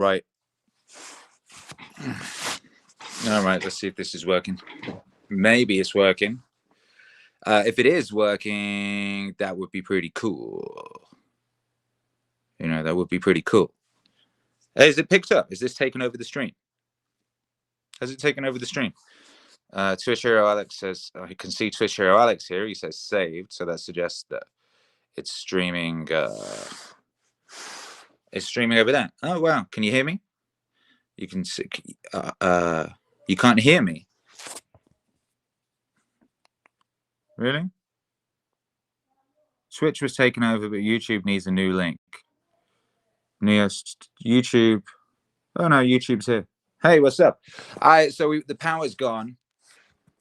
Right. All right, let's see if this is working. Maybe it's working. If it is working, that would be pretty cool. You know, that would be pretty cool. Is it picked up? Is this taken over the stream? Has it taken over the stream? Twitch Hero Alex says, you can see Twitch Hero Alex here. He says saved, so that suggests that it's streaming. It's streaming over there. Oh wow! Can you hear me? You can see. You can't hear me. Really? Twitch was taken over, but YouTube needs a new link. YouTube. Oh no, YouTube's here. Hey, what's up? So the power's gone.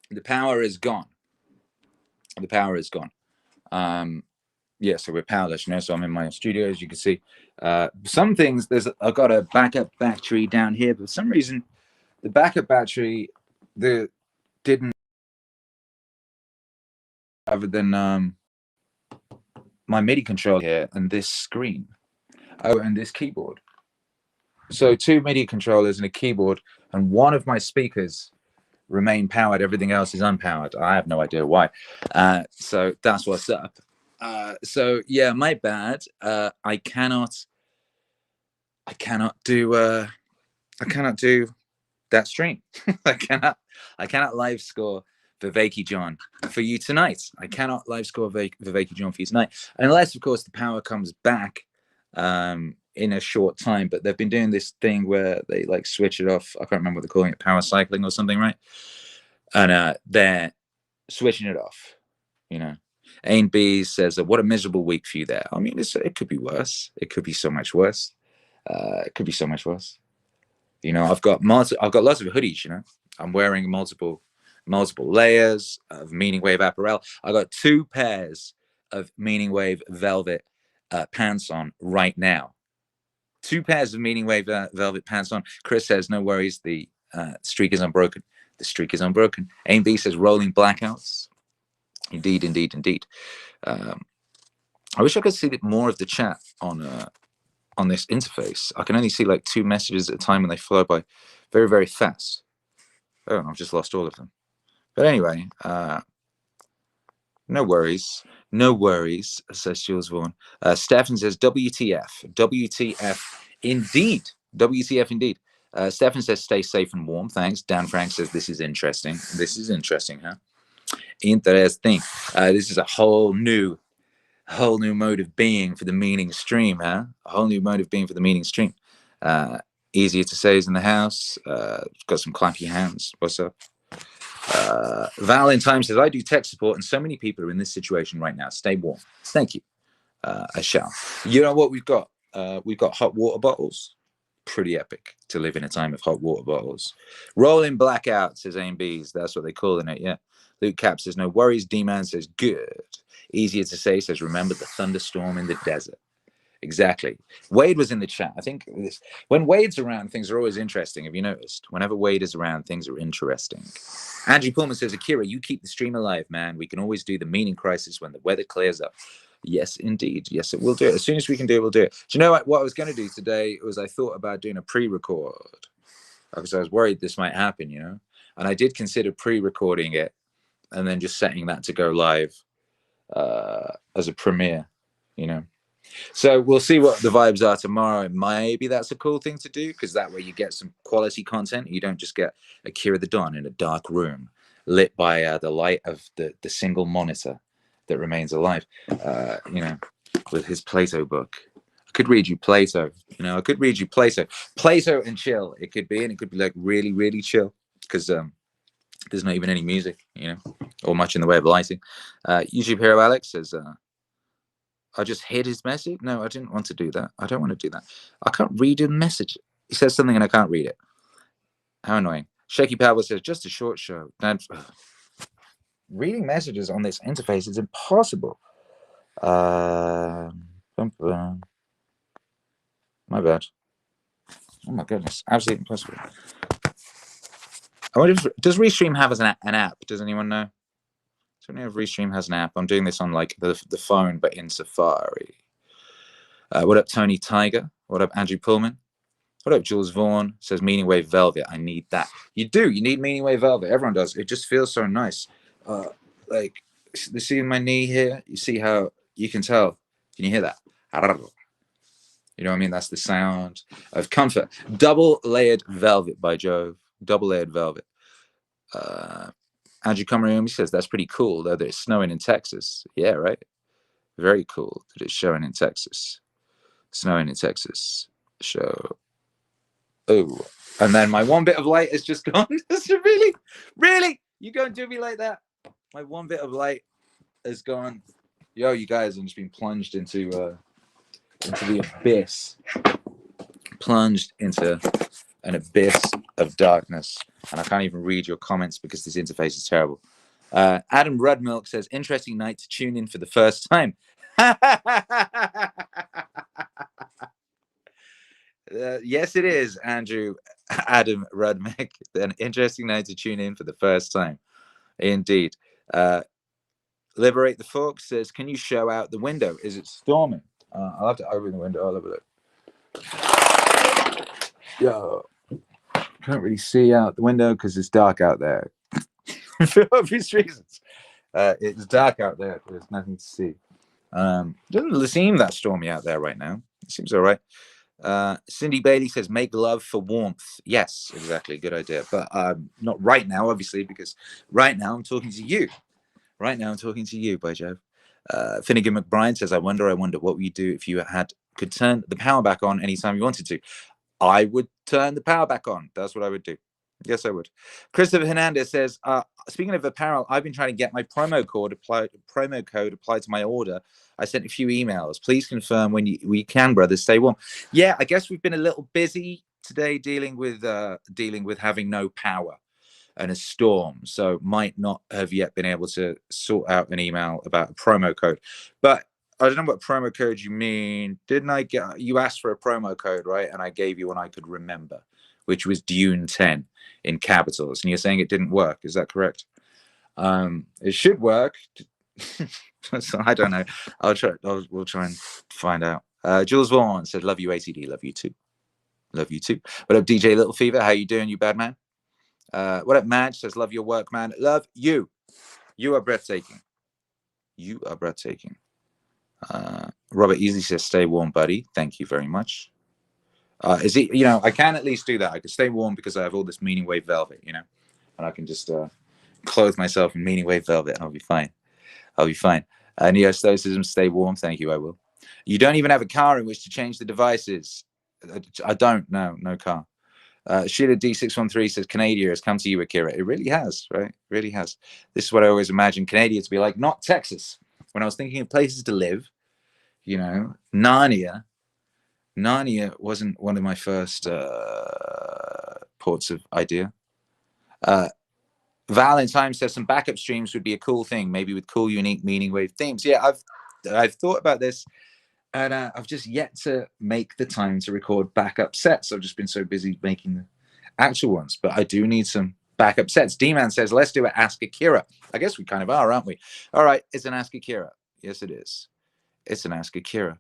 The power is gone. The power is gone. Yeah, so we're powerless, you know. So I'm in my studio, as you can see. Some things I've got a backup battery down here, but for some reason, the backup battery didn't, other than my MIDI controller here and this screen. Oh, and this keyboard. So 2 MIDI controllers and a keyboard, and one of my speakers remain powered. Everything else is unpowered. I have no idea why. So that's what's up. So yeah, my bad. I cannot do that stream. I cannot live score Viveki John for you tonight. I cannot live score Viveki John for you tonight, unless of course the power comes back in a short time. But they've been doing this thing where they like switch it off. I can't remember what they're calling it, power cycling or something, right? And they're switching it off, you know. Ain B says, what a miserable week for you there. I mean, it could be worse. It could be so much worse. It could be so much worse. You know, I've got lots of hoodies, you know. I'm wearing multiple layers of Meaning Wave apparel. I got 2 pairs of Meaning Wave velvet pants on right now. 2 pairs of Meaning Wave velvet pants on. Chris says, no worries, the streak is unbroken. The streak is unbroken. Aim B says, rolling blackouts. Indeed, indeed, indeed. I wish I could see more of the chat on this interface. I can only see like 2 messages at a time, and they flow by very, very fast. Oh, I've just lost all of them. But anyway, no worries. No worries, says Jules Vaughan. Stefan says, WTF. WTF indeed. WTF indeed. Stefan says, stay safe and warm. Thanks. Dan Frank says, this is interesting. This is interesting, huh? Interesting. This is a whole new mode of being for the Meaning stream, huh? A whole new mode of being for the Meaning stream. Easier to say is in the house. Got some clappy hands. What's up? Valentine says, I do tech support, and so many people are in this situation right now. Stay warm. Thank you. I shall. You know what we've got? We've got hot water bottles. Pretty epic to live in a time of hot water bottles. Rolling blackout, says Aim B's. That's what they're calling it, yeah. Luke Cap says, no worries. D-Man says, good. Easier to say says, remember the thunderstorm in the desert. Exactly. Wade was in the chat. I think when Wade's around, things are always interesting. Have you noticed? Whenever Wade is around, things are interesting. Andrew Pullman says, Akira, you keep the stream alive, man. We can always do the Meaning crisis when the weather clears up. Yes, indeed. Yes, it will do it. As soon as we can do it, we'll do it. Do you know what I was going to do today was I thought about doing a pre-record because I was worried this might happen, you know, and I did consider pre-recording it and then just setting that to go live as a premiere, you know. So we'll see what the vibes are tomorrow. Maybe that's a cool thing to do because that way you get some quality content. You don't just get Akira the Don in a dark room lit by the light of the single monitor that remains alive, you know, with his Plato book. I could read you Plato, you know, I could read you Plato and chill. It could be, and it could be like really, really chill because there's not even any music, you know, or much in the way of lighting. YouTube Hero Alex says, I just hid his message. No, I didn't want to do that. I don't want to do that. I can't read his message. He says something and I can't read it. How annoying. Shaky Power says, just a short show. Reading messages on this interface is impossible. My bad. Oh my goodness, absolutely impossible. I wonder if, does Restream have an app? Does anyone know? Does anyone know if Restream has an app? I'm doing this on like the phone, but in Safari. What up, Tony Tiger? What up, Andrew Pullman? What up, Jules Vaughan? Says Meaning Wave Velvet. I need that. You do. You need Meaning Wave Velvet. Everyone does. It just feels so nice. Like, you see my knee here? You see how you can tell? Can you hear that? You know what I mean? That's the sound of comfort. Double layered velvet by Jove. Double layered velvet. Andrew Cameron says that's pretty cool, though, that it's snowing in Texas. Yeah, right. Very cool that it's showing in Texas. Snowing in Texas. Show. Oh, and then my one bit of light is just gone. Really, really, you go and do me like that? My one bit of light is gone. Yo, you guys have just been plunged into the abyss. Plunged into an abyss of darkness, and I can't even read your comments because this interface is terrible. Adam Rudmilk says, interesting night to tune in for the first time. Yes, it is, Andrew. Adam Rudmick. An interesting night to tune in for the first time. Indeed. Liberate the Fork says, can you show out the window? Is it storming? I'll have to open the window. I'll have a look. Yo, can't really see out the window because it's dark out there. For obvious reasons. It's dark out there. There's nothing to see. Doesn't seem that stormy out there right now. It seems all right. Cindy Bailey says, make love for warmth. Yes, exactly. Good idea. But not right now, obviously, because right now I'm talking to you. Right now I'm talking to you, by Jove. Finnegan McBride says, I wonder what would you do if you could turn the power back on anytime you wanted to? I would turn the power back on. That's what I would do. Yes, I would. Christopher Hernandez says, speaking of apparel, I've been trying to get my promo code applied to my order. I sent a few emails. Please confirm when we can, brothers. Stay warm. Yeah, I guess we've been a little busy today dealing with having no power and a storm, so might not have yet been able to sort out an email about a promo code. But I don't know what promo code you mean. Didn't I get you asked for a promo code, right? And I gave you one I could remember, which was Dune 10 in capitals. And you're saying it didn't work. Is that correct? It should work. So I don't know. We'll try and find out. Jules Vaughan said, love you, ATD. Love you too. Love you too. What up, DJ Little Fever? How you doing, you bad man? What up, Madge says, love your work, man. Love you. You are breathtaking. You are breathtaking. Robert Easy says, stay warm, buddy. Thank you very much. Is it, I can at least do that. I can stay warm because I have all this Meaning Wave velvet, and I can just clothe myself in Meaning Wave velvet and I'll be fine. I'll be fine. Neostoicism, stay warm. Thank you, I will. You don't even have a car in which to change the devices. I don't. No car. Sheila D613 says, Canada has come to you, Akira. It really has, right? It really has. This is what I always imagined Canada to be like, not Texas. When I was thinking of places to live, Narnia wasn't one of my first ports of idea. Valentine says some backup streams would be a cool thing, maybe with cool, unique Meaning Wave themes. Yeah, I've thought about this, and I've just yet to make the time to record backup sets. I've just been so busy making the actual ones, but I do need some backup sets. D-Man says, let's do it. Ask Akira. I guess we kind of are, aren't we? All right, it's an Ask Akira. Yes, it is. It's an Ask Akira.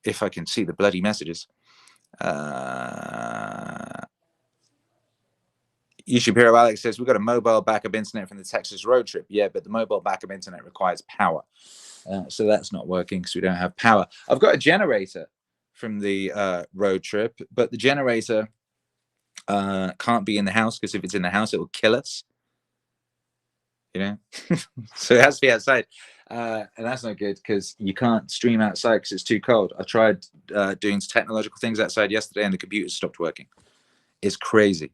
If I can see the bloody messages. YouTube Hero Alex says, we've got a mobile backup internet from the Texas road trip. Yeah, but the mobile backup internet requires power. So that's not working because we don't have power. I've got a generator from the road trip, but the generator can't be in the house because if it's in the house, it will kill us. So it has to be outside. And that's not good because you can't stream outside because it's too cold. I tried doing technological things outside yesterday and the computer stopped working. It's crazy.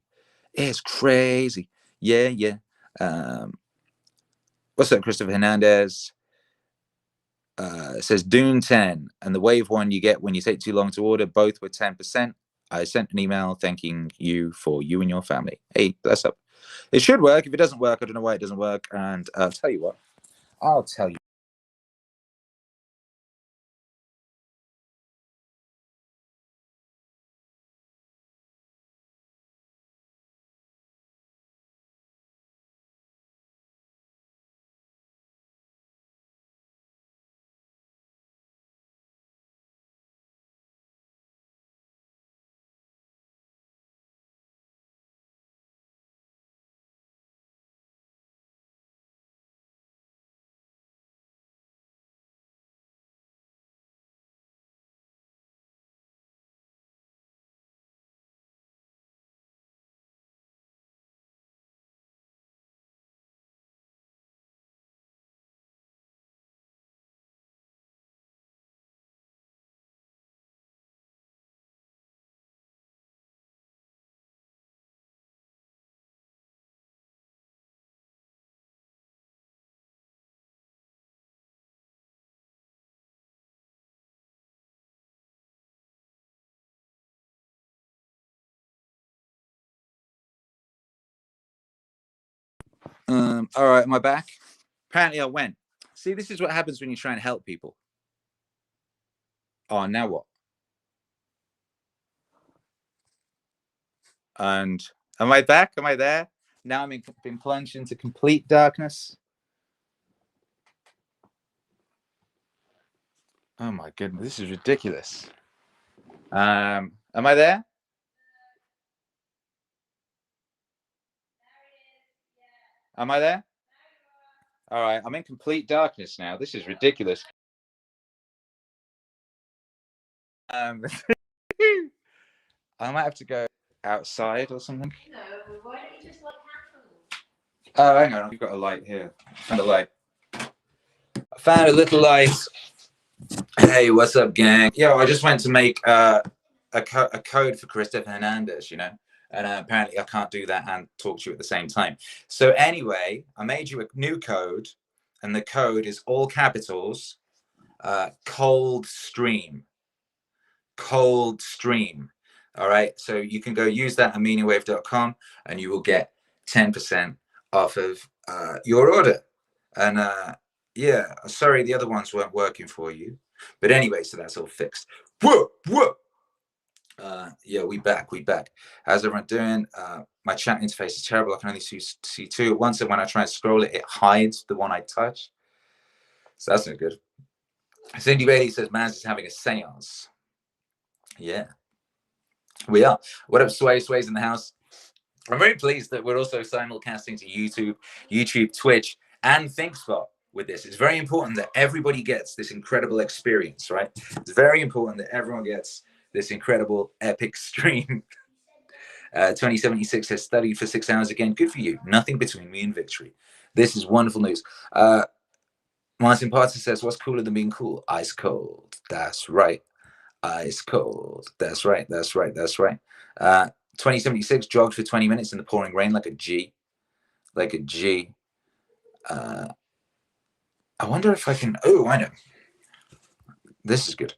It's crazy. Yeah. What's up, Christopher Hernandez? Says Dune 10 and the Wave one you get when you take too long to order, both were 10%. I sent an email thanking you for you and your family. Hey, bless up. It should work. If it doesn't work, I don't know why it doesn't work. And I'll tell you what. I'll tell you. All right, am I back? Apparently I went. See, this is what happens when you try and help people. Oh, now what? And am I back? Am I there? Now I'm been plunged into complete darkness. Oh my goodness, this is ridiculous. Am I there? Am I there? All right, I'm in complete darkness now. This is ridiculous. I might have to go outside or something. No, why don't you just light candles? Oh, hang on, you've got a light here. Found a light. I found a little light. Hey, what's up, gang? Yo, I just went to make a code for Christopher Hernandez, you know, and apparently I can't do that and talk to you at the same time. So anyway, I made you a new code, and the code is all capitals, cold stream. Cold stream. All right, so you can go use that at meaningwave.com and you will get 10% off of your order. And yeah, sorry the other ones weren't working for you, but anyway, so that's all fixed. Whoa, whoa. Yeah, we back. How's everyone doing? My chat interface is terrible. I can only see two at once, and when I try and scroll it, it hides the one I touch. So that's not good. Cindy Bailey says Maz is having a seance. Yeah, we are. What up, Sway? Sway's in the house. I'm very pleased that we're also simulcasting to YouTube, Twitch, and ThinkSpot with this. It's very important that everybody gets this incredible experience, right? It's very important that everyone gets this incredible epic stream. 2076 has studied for 6 hours again. Good for you. Nothing between me and victory. This is wonderful news. Martin Parton says, what's cooler than being cool? Ice cold. That's right. Ice cold. That's right. 2076 jogged for 20 minutes in the pouring rain like a G. I wonder if I can. Oh, I know. This is good.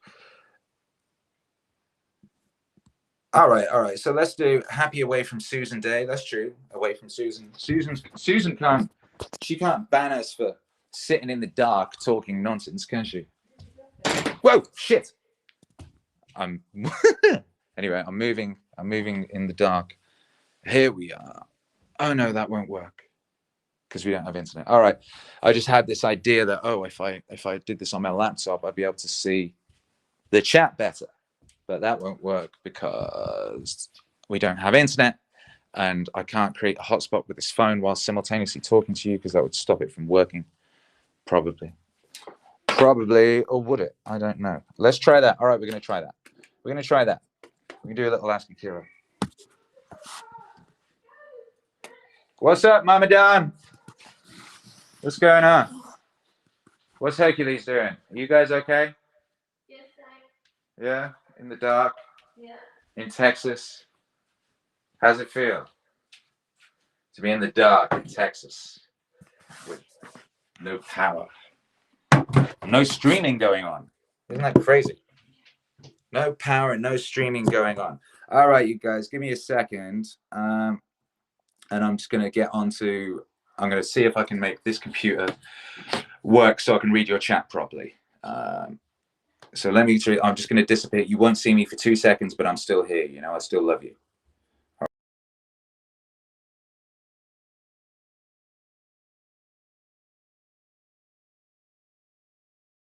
All right. So let's do happy away from Susan Day. That's true. Away from Susan. Susan can't. She can't ban us for sitting in the dark talking nonsense, can she? Whoa, shit. Anyway, I'm moving in the dark. Here we are. Oh no, that won't work because we don't have internet. All right. I just had this idea that if I did this on my laptop, I'd be able to see the chat better. But that won't work because we don't have internet, and I can't create a hotspot with this phone while simultaneously talking to you because that would stop it from working. Probably, or would it? I don't know. Let's try that. All right, we're going to try that. We can do a little Ask Akira. What's up, Mama Don? What's going on? What's Hercules doing? Are you guys okay? Yes, yeah, in the dark. Yeah. In Texas. How's it feel to be in the dark in Texas with no power, no streaming going on? Isn't that crazy? No power and no streaming going on. All right, you guys, give me a second, and I'm just going to get onto. I'm going to see if I can make this computer work so I can read your chat properly. So let me. I'm just going to dissipate. You won't see me for 2 seconds, but I'm still here. You know, I still love you.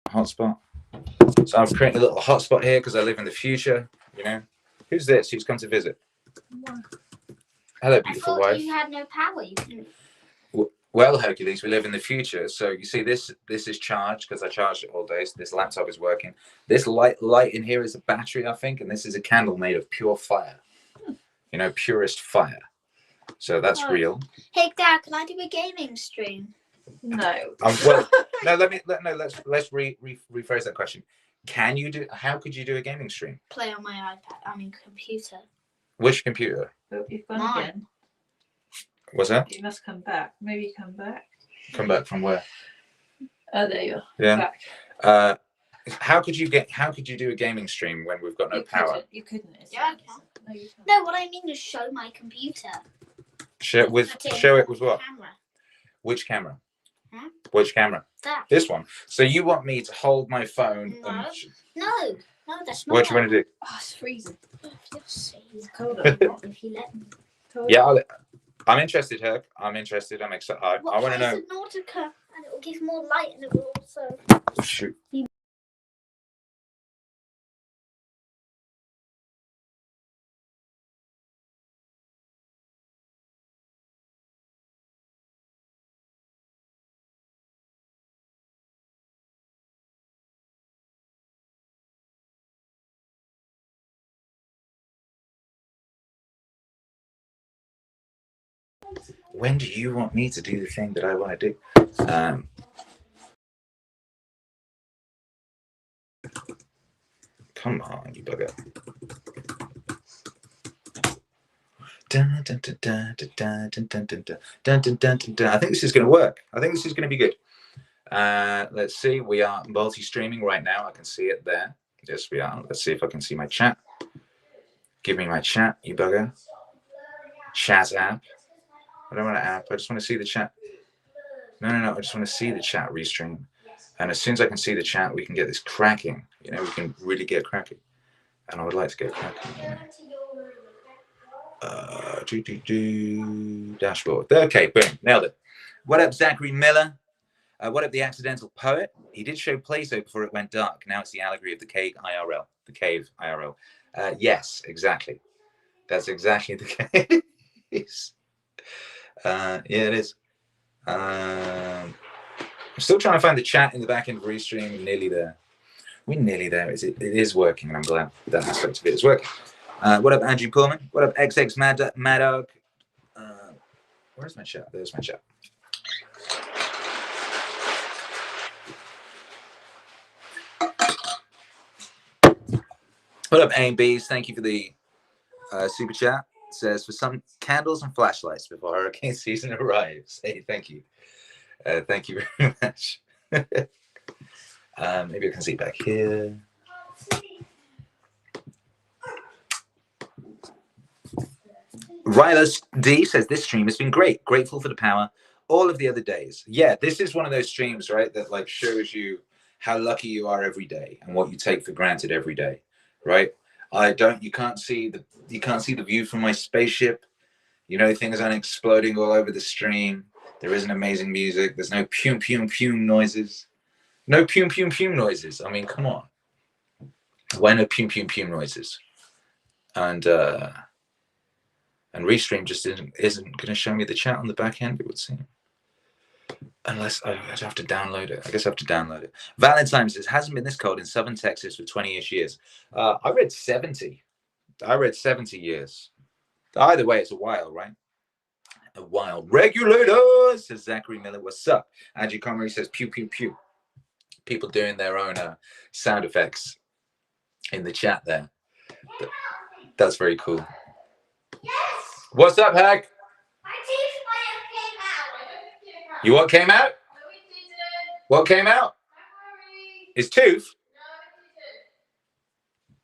Hotspot. So I've created a little hotspot here because I live in the future. You know, who's this? Who's come to visit? Hello, beautiful wife. You had no power. You couldn't. Well, Hercules, we live in the future. So you see, this is charged because I charged it all day. So this laptop is working. This light in here is a battery, I think, and this is a candle made of pure fire. You know, purest fire. So that's real. Hey, Dad, can I do a gaming stream? No. Well, no. Let's rephrase that question. Can you do? How could you do a gaming stream? Play on my iPad. I mean, computer. Which computer? Oh, you've gone Mine. again. What's that? You must come back. Maybe come back. Come back from where? Oh, there you are. Yeah. Back. How could you do a gaming stream when we've got no power? You couldn't. Yeah, I can. No, you can't. No, what I mean is show my computer. Show it with what? Camera. Which camera? Huh? Which camera? That. This one. So you want me to hold my phone? No. And... No, that's not. What do you want to do? Oh, it's freezing. It's colder. if you let me. Yeah, I'm interested, Herc. I'm interested. I'm excited. I want to know. Nautica, and it will give more light, and it will also. Shoot. When do you want me to do the thing that I want to do? Come on, you bugger. I think this is going to work. I think this is going to be good. Let's see. We are multi-streaming right now. I can see it there. Yes, we are. Let's see if I can see my chat. Give me my chat, you bugger. Chat app. I don't want an app. I just want to see the chat. No. I just want to see the chat restream. And as soon as I can see the chat, we can get this cracking. You know, we can really get cracking. And I would like to get cracking. You know. Dashboard. Okay, boom. Nailed it. What up, Zachary Miller? What up, the accidental poet? He did show Plato before it went dark. Now it's the allegory of the cave IRL. The cave IRL. Yes, exactly. That's exactly the case. Yeah, it is. I'm still trying to find the chat in the back end of Restream. We're nearly there. We're nearly there. It is working, and I'm glad that aspect of it is working. What up, Andrew Pullman? What up, XX Madog? Where's my chat? There's my chat. What up, A&Bs? Thank you for the super chat. It says, for some candles and flashlights before hurricane season arrives. Hey, thank you. Thank you very much. Maybe I can see back here. Rylas D says, this stream has been great. Grateful for the power all of the other days. Yeah, this is one of those streams, right, that like shows you how lucky you are every day and what you take for granted every day, right? You can't see the view from my spaceship. You know, things aren't exploding all over the stream. There isn't amazing music. There's no pum pum pum noises. No pum pum pum noises. I mean, come on. Why no pum pum pum noises? And Restream just isn't going to show me the chat on the back end, it would seem. Unless I'd have to download it. I guess I have to download it. Valentine says, hasn't been this cold in southern Texas for 20-ish years. I read 70. I read 70 years. Either way, it's a while, right? A wild regulator, says Zachary Miller. What's up? Angie Connery says, pew, pew, pew. People doing their own sound effects in the chat there. That's very cool. Yes. What's up, Hag? My teeth came out. You what came out? No, it didn't. What came out? Don't worry. His tooth?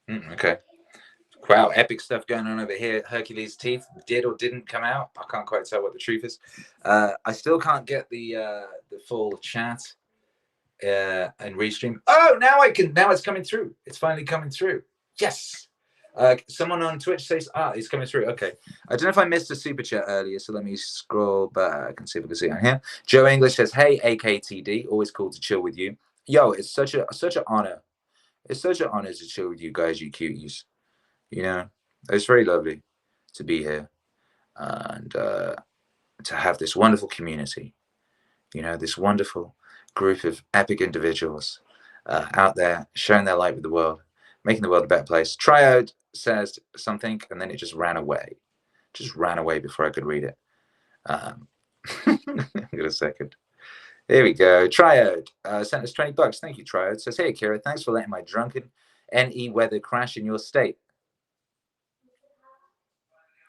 No, it didn't. Okay. Wow, epic stuff going on over here. Hercules' teeth did or didn't come out. I can't quite tell what the truth is. I still can't get the full chat and Restream. Oh, now I can. Now it's coming through. It's finally coming through. Yes. Someone on Twitch says, it's coming through. Okay. I don't know if I missed a super chat earlier, so let me scroll back and see if I can see it on here. Joe English says, hey, AKTD, always cool to chill with you. Yo, it's such an honor. It's such an honor to chill with you guys, you cuties. You know, it's very lovely to be here and to have this wonderful community, you know, this wonderful group of epic individuals out there sharing their light with the world, making the world a better place. Triode says something and then it just ran away before I could read it. Give it a second. Here we go. Triode sent us $20. Thank you, Triode. Says, hey, Kira, thanks for letting my drunken NE weather crash in your state.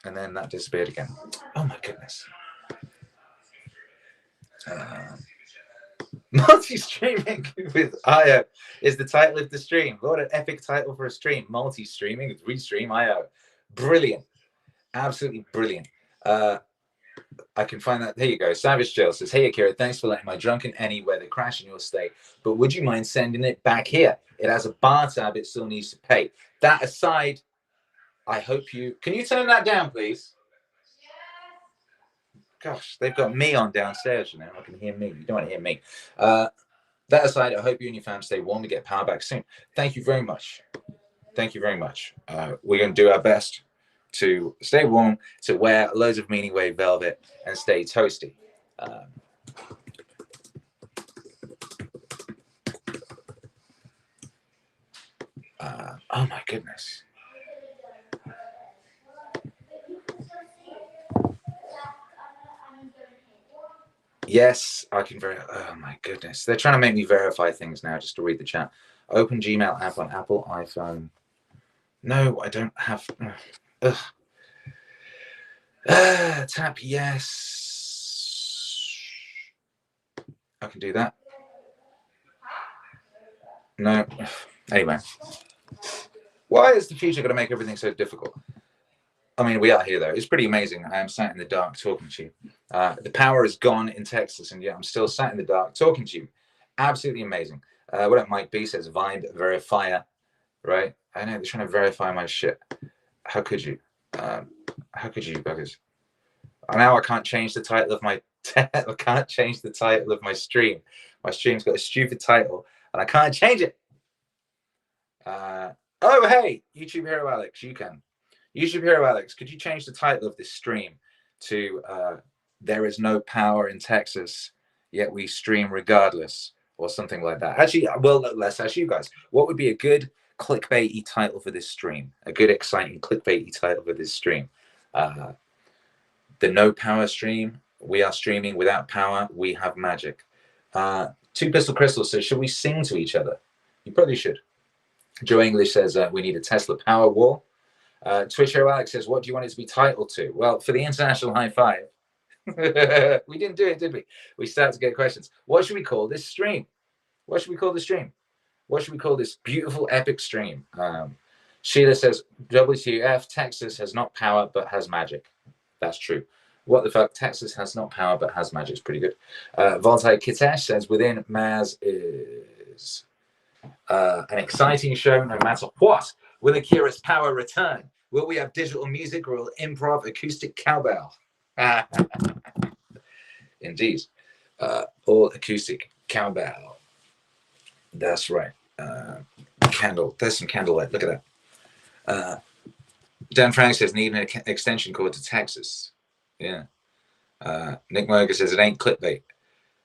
And then that disappeared again. Oh my goodness. Multi-streaming with IO is the title of the stream. What an epic title for a stream. Multi-streaming with Restream IO. Brilliant. Absolutely brilliant. I can find that. There you go. Savage Jill says, hey, Akira, thanks for letting my drunken any weather crash in your stay. But would you mind sending it back here? It has a bar tab. It still needs to pay. That aside, I hope you... Can you turn that down, please? Gosh, they've got me on downstairs, you know. I can hear me. You don't want to hear me. That aside, I hope you and your fam stay warm to get power back soon. Thank you very much. Thank you very much. We're going to do our best to stay warm, to wear loads of Meaning Wave velvet, and stay toasty. Oh my goodness. Yes, I can verify. Oh my goodness. They're trying to make me verify things now just to read the chat. Open Gmail app on Apple iPhone. No, I don't have. Tap yes. I can do that. No. Anyway. Why is the future going to make everything so difficult? I mean, we are here, though. It's pretty amazing. I am sat in the dark talking to you. The power is gone in Texas, and yet I'm still sat in the dark talking to you. Absolutely amazing. What up, Mike B says, Vibe verifier, right? I know, they're trying to verify my shit. How could you? How could you, buggers? Now I can't change the title of my... I can't change the title of my stream. My stream's got a stupid title, and I can't change it. Oh, hey, YouTube Hero Alex, you can. YouTube Hero Alex, could you change the title of this stream to There is no power in Texas, yet we stream regardless, or something like that? Actually, well, let's ask you guys. What would be a good clickbaity title for this stream? A good, exciting clickbaity title for this stream? The no power stream. We are streaming without power. We have magic. Two Pistol Crystal says, should we sing to each other? You probably should. Joe English says, we need a Tesla power wall. Twitch Hero Alex says, what do you want it to be titled to? Well, for the International High Five, we didn't do it, did we? We started to get questions. What should we call this stream? What should we call the stream? What should we call this beautiful, epic stream? Sheila says, WTF, Texas has not power, but has magic. That's true. What the fuck? Texas has not power, but has magic. It's pretty good. Voltaire Kitesh says, within Maz is an exciting show no matter what. Will Akira's power return? Will we have digital music or will improv acoustic cowbell? Indeed. All acoustic cowbell. That's right. Candle. There's some candlelight. Look at that. Dan Frank says, need an extension cord to Texas. Yeah. Nick Moga says, it ain't clickbait.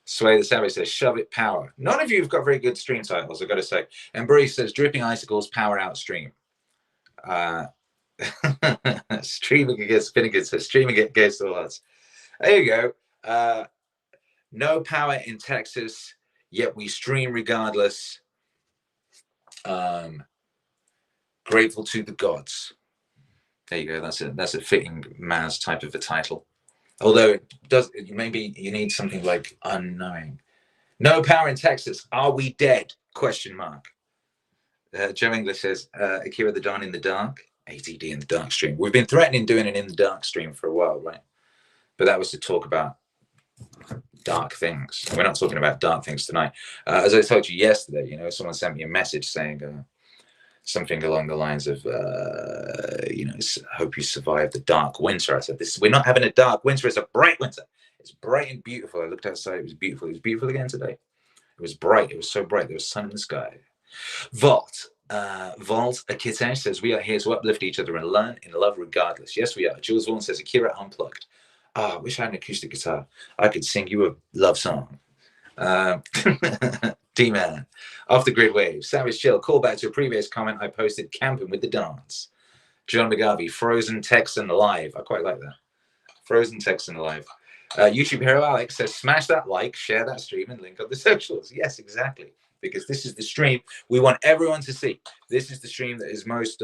Sway the Savage says, shove it power. None of you have got very good stream titles, I've got to say. And Bruce says, dripping icicles, power out stream. Streaming against Finnegan says, streaming against all odds. There you go. No power in Texas, yet we stream regardless. Grateful to the gods. There you go. That's a fitting Maz type of a title. Although it does, maybe you need something like unknowing. No power in Texas. Are we dead? Question mark. Joe English says, Akira the Dawn in the dark. ATD in the dark stream. We've been threatening doing an in the dark stream for a while, right? But that was to talk about dark things. We're not talking about dark things tonight. As I told you yesterday, you know, someone sent me a message saying something along the lines of, you know, hope you survive the dark winter. I said, we're not having a dark winter. It's a bright winter. It's bright and beautiful. I looked outside. It was beautiful. It was beautiful again today. It was bright. It was so bright. There was sun in the sky. Vault Akitesh says, we are here to uplift each other and learn in love regardless. Yes, we are. Jules Vaughan says, Akira unplugged. I wish I had an acoustic guitar. I could sing you a love song. D-Man. Off the grid wave. Savage Chill. Call back to a previous comment I posted, camping with the dance. John McGarvey. Frozen Texan Live. I quite like that. Frozen Texan Live. YouTube Hero Alex says, smash that like, share that stream, and link up the socials. Yes, exactly. Because this is the stream we want everyone to see. This is the stream that is most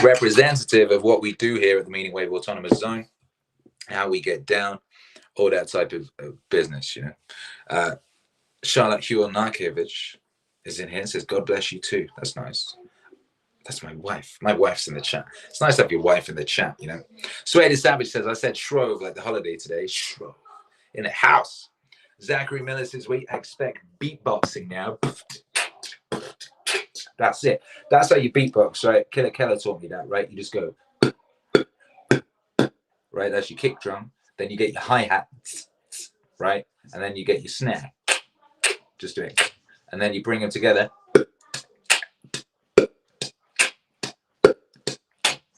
representative of what we do here at the Meaning Wave Autonomous Zone, how we get down, all that type of business, you know. Charlotte Huel-Narkiewicz is in here and says, God bless you too. That's nice. That's my wife. My wife's in the chat. It's nice to have your wife in the chat, you know. Sway Savage says, I said shrove like the holiday today. Shrove. In the house. Zachary Miller says, we expect beatboxing now. That's it. That's how you beatbox, right? Killer Keller taught me that, right? You just go, right? That's your kick drum. Then you get your hi-hat, right? And then you get your snare. Just doing it. And then you bring them together.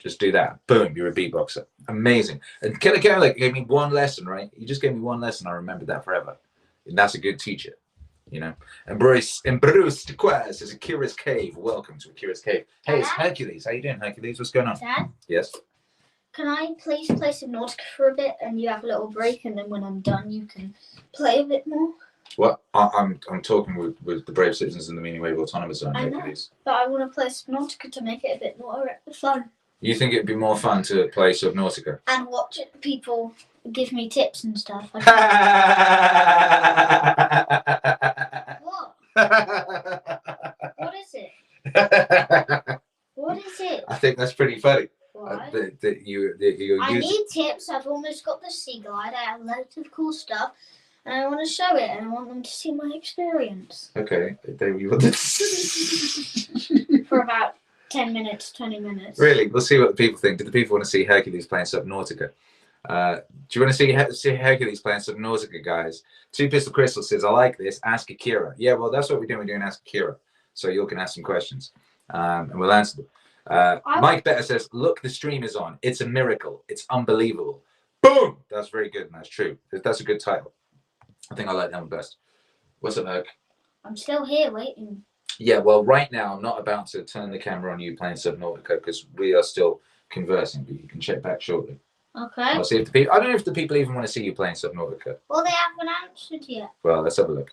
Just do that. Boom, you're a beatboxer. Amazing. And Killer Keller gave me one lesson, right? He just gave me one lesson. I remembered that forever. And that's a good teacher, you know. Embrace Quaz is Akira's Cave. Welcome to Akira's Cave. Hey, it's Hercules. How you doing, Hercules? What's going on? Dad? Yes? Can I please play Subnautica for a bit and you have a little break and then when I'm done you can play a bit more? What? I'm talking with the brave citizens in the Meaning Wave Autonomous Zone, I know. Hercules. But I want to play Subnautica to make it a bit more fun. You think it'd be more fun to play Subnautica? And watch people give me tips and stuff. What? What is it? What is it? I think that's pretty funny. Why? I need tips. I've almost got the sea glide. I have loads of cool stuff. And I want to show it and I want them to see my experience. Okay. For about 10 minutes, 20 minutes. Really? We'll see what the people think. Do the people want to see Hercules playing Subnautica? Do you want to see Hercules playing Subnautica, guys? Two Pistol Crystal says, I like this. Ask Akira. Yeah, well, that's what we're doing. We're doing Ask Akira. So you can ask some questions. And we'll answer them. Mike Better says, look, the stream is on. It's a miracle. It's unbelievable. Boom! That's very good, and that's true. That's a good title. I think I like that one best. What's up, Herc? I'm still here waiting. Yeah, well, right now, I'm not about to turn the camera on you playing Subnautica because we are still conversing, but you can check back shortly. Okay. I'll see if the people, I don't know if the people even want to see you playing Subnautica. Well, they haven't answered yet. Well, let's have a look.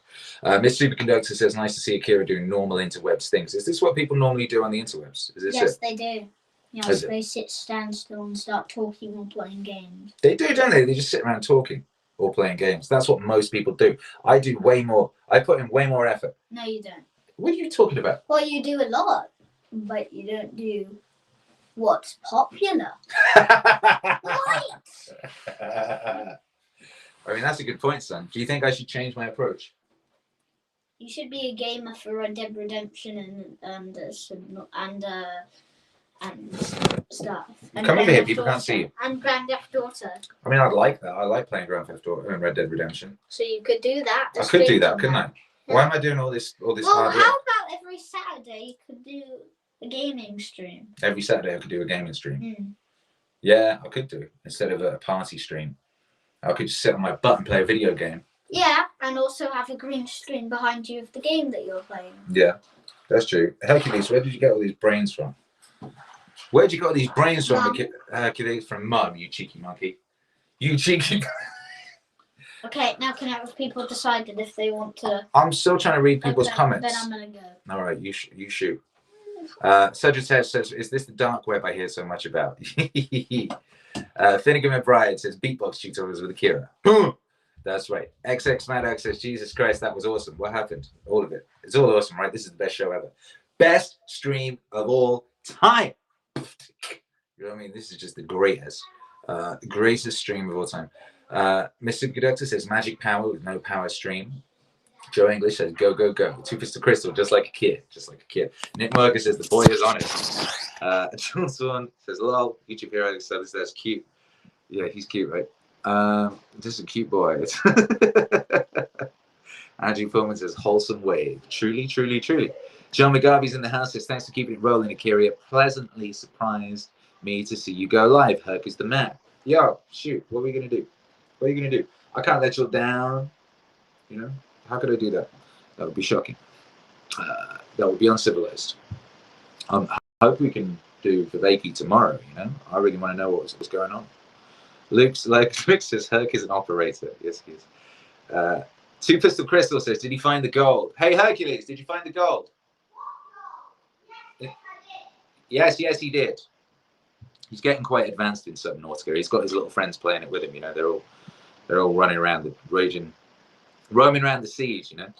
Miss Superconductor says, nice to see Akira doing normal interwebs things. Is this what people normally do on the interwebs? Is this Yes, it? they do. Yes, they sit, stand still and start talking or playing games. They do, don't they? They just sit around talking or playing games. That's what most people do. I do way more. I put in way more effort. No, you don't. What are you talking about? Well, you do a lot, but you don't do what's popular. What? I mean, that's a good point, son. Do you think I should change my approach? You should be a gamer for Red Dead Redemption and stuff. And Come over Grand here, Theft people Auto. can't see you. And Grand Theft Auto. I mean, I'd like that. I like playing Grand Theft Auto and Red Dead Redemption. So you could do that. I could do that, couldn't I? Why am I doing all this Well, hard how work? about every Saturday you could do a gaming stream? Every Saturday I could do a gaming stream. Mm. Yeah, I could do. Instead of a party stream. I could just sit on my butt and play a video game. Yeah, and also have a green screen behind you of the game that you're playing. Yeah, that's true. Hercules, where did you get all these brains from? Where did you get all these brains from, Mum. Hercules? From Mum, you cheeky monkey. You cheeky... Okay, now can I have people decided if they want to... I'm still trying to read people's Okay, comments. Then I'm going to go. All right, you shoot. Sagittarius says, is this the dark web I hear so much about? Finnegan McBride says, beatbox tutorials with Akira. That's right. XX Maddox says, Jesus Christ, that was awesome. What happened? All of it. It's all awesome, right? This is the best show ever. Best stream of all time. You know what I mean? This is just the greatest. Greatest stream of all time. Mr. Conductor says, magic power with no power stream. Joe English says, go, go, go. Two Pistol Crystal, just like a kid. Just like a kid. Nick Morgan says, the boy is on it. John Swan says, lol, YouTube hero. So that's cute. Yeah, he's cute, right? Just a cute boy. Andrew Pullman says, wholesome wave. Truly, truly, truly. John McGarvey's in the house. Says, thanks for keeping it rolling, Akira. Pleasantly surprised me to see you go live. Herc is the man. Yo, shoot, what are we going to do? What are you going to do? I can't let you down. You know? How could I do that? That would be shocking. That would be uncivilized. I hope we can do Viveki tomorrow, you know? I really want to know what's going on. Luke says, Herc is an operator. Yes, he is. Two Pistol Crystal says, did he find the gold? Hey, Hercules, did you find the gold? Yes, he did. He's getting quite advanced in Subnautica. He's got his little friends playing it with him, you know? They're all running around the roaming around the seas, you know.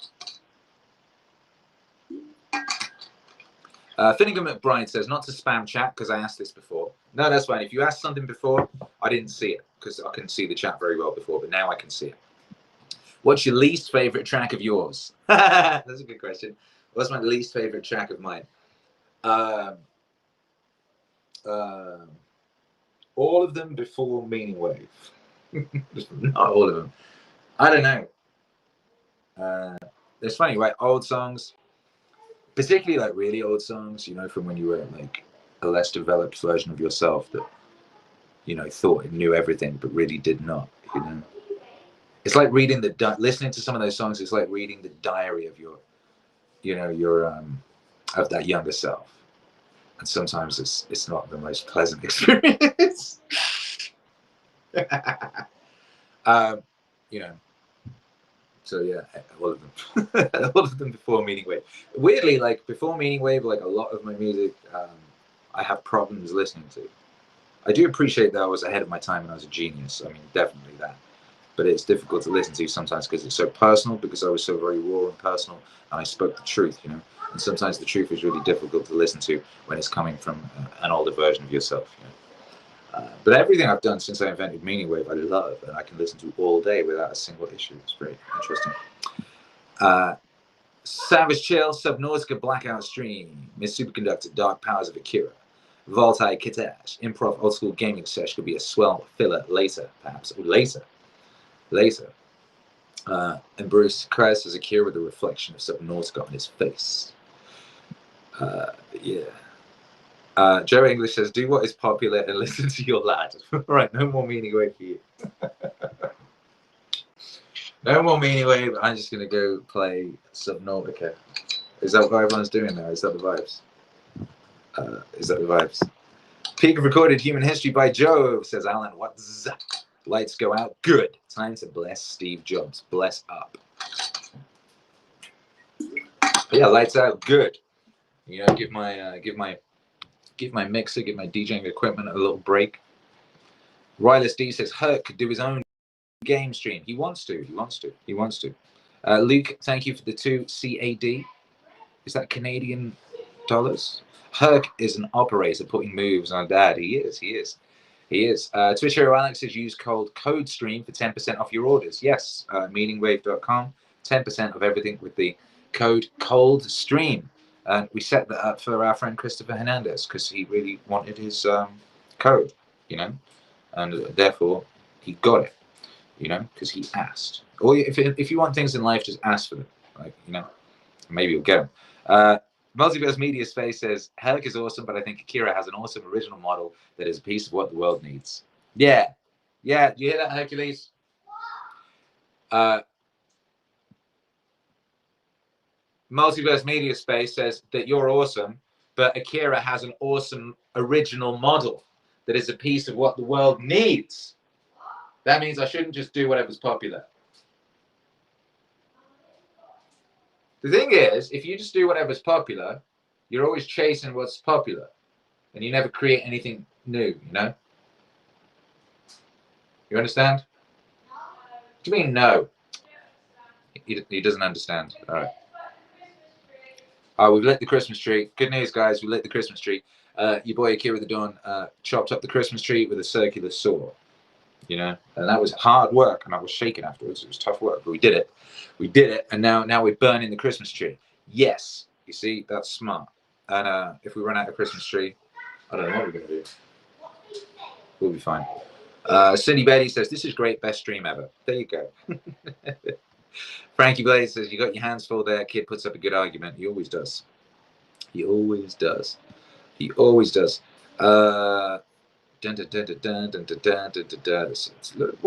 Finnegan McBride says, not to spam chat because I asked this before. No, that's fine. If you asked something before, I didn't see it because I couldn't see the chat very well before, but now I can see it. What's your least favorite track of yours? That's a good question. What's my least favorite track of mine? All of them before Meaning Wave. Not all of them. I don't know. It's funny, right? Old songs, particularly like really old songs, you know, from when you were like a less developed version of yourself that, you know, thought it knew everything but really did not, you know. It's like reading listening to some of those songs. It's like reading the diary of your, you know, your of that younger self, and sometimes it's not the most pleasant experience. You know, so yeah, all of them, all of them before Meaning Wave. Weirdly, like before Meaning Wave, like a lot of my music, I have problems listening to. I do appreciate that I was ahead of my time and I was a genius. I mean, definitely that. But it's difficult to listen to sometimes because it's so personal, because I was so very raw and personal and I spoke the truth, you know. And sometimes the truth is really difficult to listen to when it's coming from an older version of yourself, you know. But everything I've done since I invented Meaning Wave, I love, and I can listen to all day without a single issue. It's very interesting. Savage Chill, Subnautica, Blackout Stream, Miss Superconductor, Dark Powers of Akira, Voltaire, Kitash, Improv, Old School Gaming Sesh could be a swell filler later, perhaps, or later. And Bruce Christ as Akira with a reflection of Subnautica on his face. Yeah. Joe English says, do what is popular and listen to your lad. Right, no more Meaning Wave for you. No more Meaning Wave. I'm just going to go play Subnautica. Is that what everyone's doing now? Is that the vibes? Is that the vibes? Peak of recorded human history by Joe, says Alan. What's up? Lights go out. Good. Time to bless Steve Jobs. Bless up. But yeah, lights out. Good. You know, give my mixer, give my DJing equipment a little break. Ryless D says Herc could do his own game stream. He wants to. Luke, thank you for the 2 CAD. Is that Canadian dollars? Herc is an operator putting moves on Dad. He is. Twitch Hero Alex says use code CODESTREAM for 10% off your orders. Yes, meaningwave.com, 10% of everything with the code COLDSTREAM. And we set that up for our friend Christopher Hernandez because he really wanted his code, you know, and therefore he got it, you know, because he asked. Or if you want things in life, just ask for them, like, you know, maybe you'll get them. Multiverse Media Space says Herc is awesome, but I think Akira has an awesome original model that is a piece of what the world needs. Yeah, do you hear that, Hercules? Multiverse Media Space says that you're awesome, but Akira has an awesome original model that is a piece of what the world needs. That means I shouldn't just do whatever's popular. The thing is, if you just do whatever's popular, you're always chasing what's popular, and you never create anything new, you know? You understand? What do you mean, no? He doesn't understand. All right. Oh, we've lit the Christmas tree. Good news, guys. We lit the Christmas tree. Your boy Akira the Dawn chopped up the Christmas tree with a circular saw, you know? And that was hard work, and I was shaking afterwards. It was tough work, but we did it. And now we're burning the Christmas tree. Yes. You see, that's smart. And if we run out of Christmas tree, I don't know what we're going to do. We'll be fine. Cindy Betty says, this is great, best stream ever. There you go. Frankie Blaze says, you got your hands full there. Kid puts up a good argument. He always does. What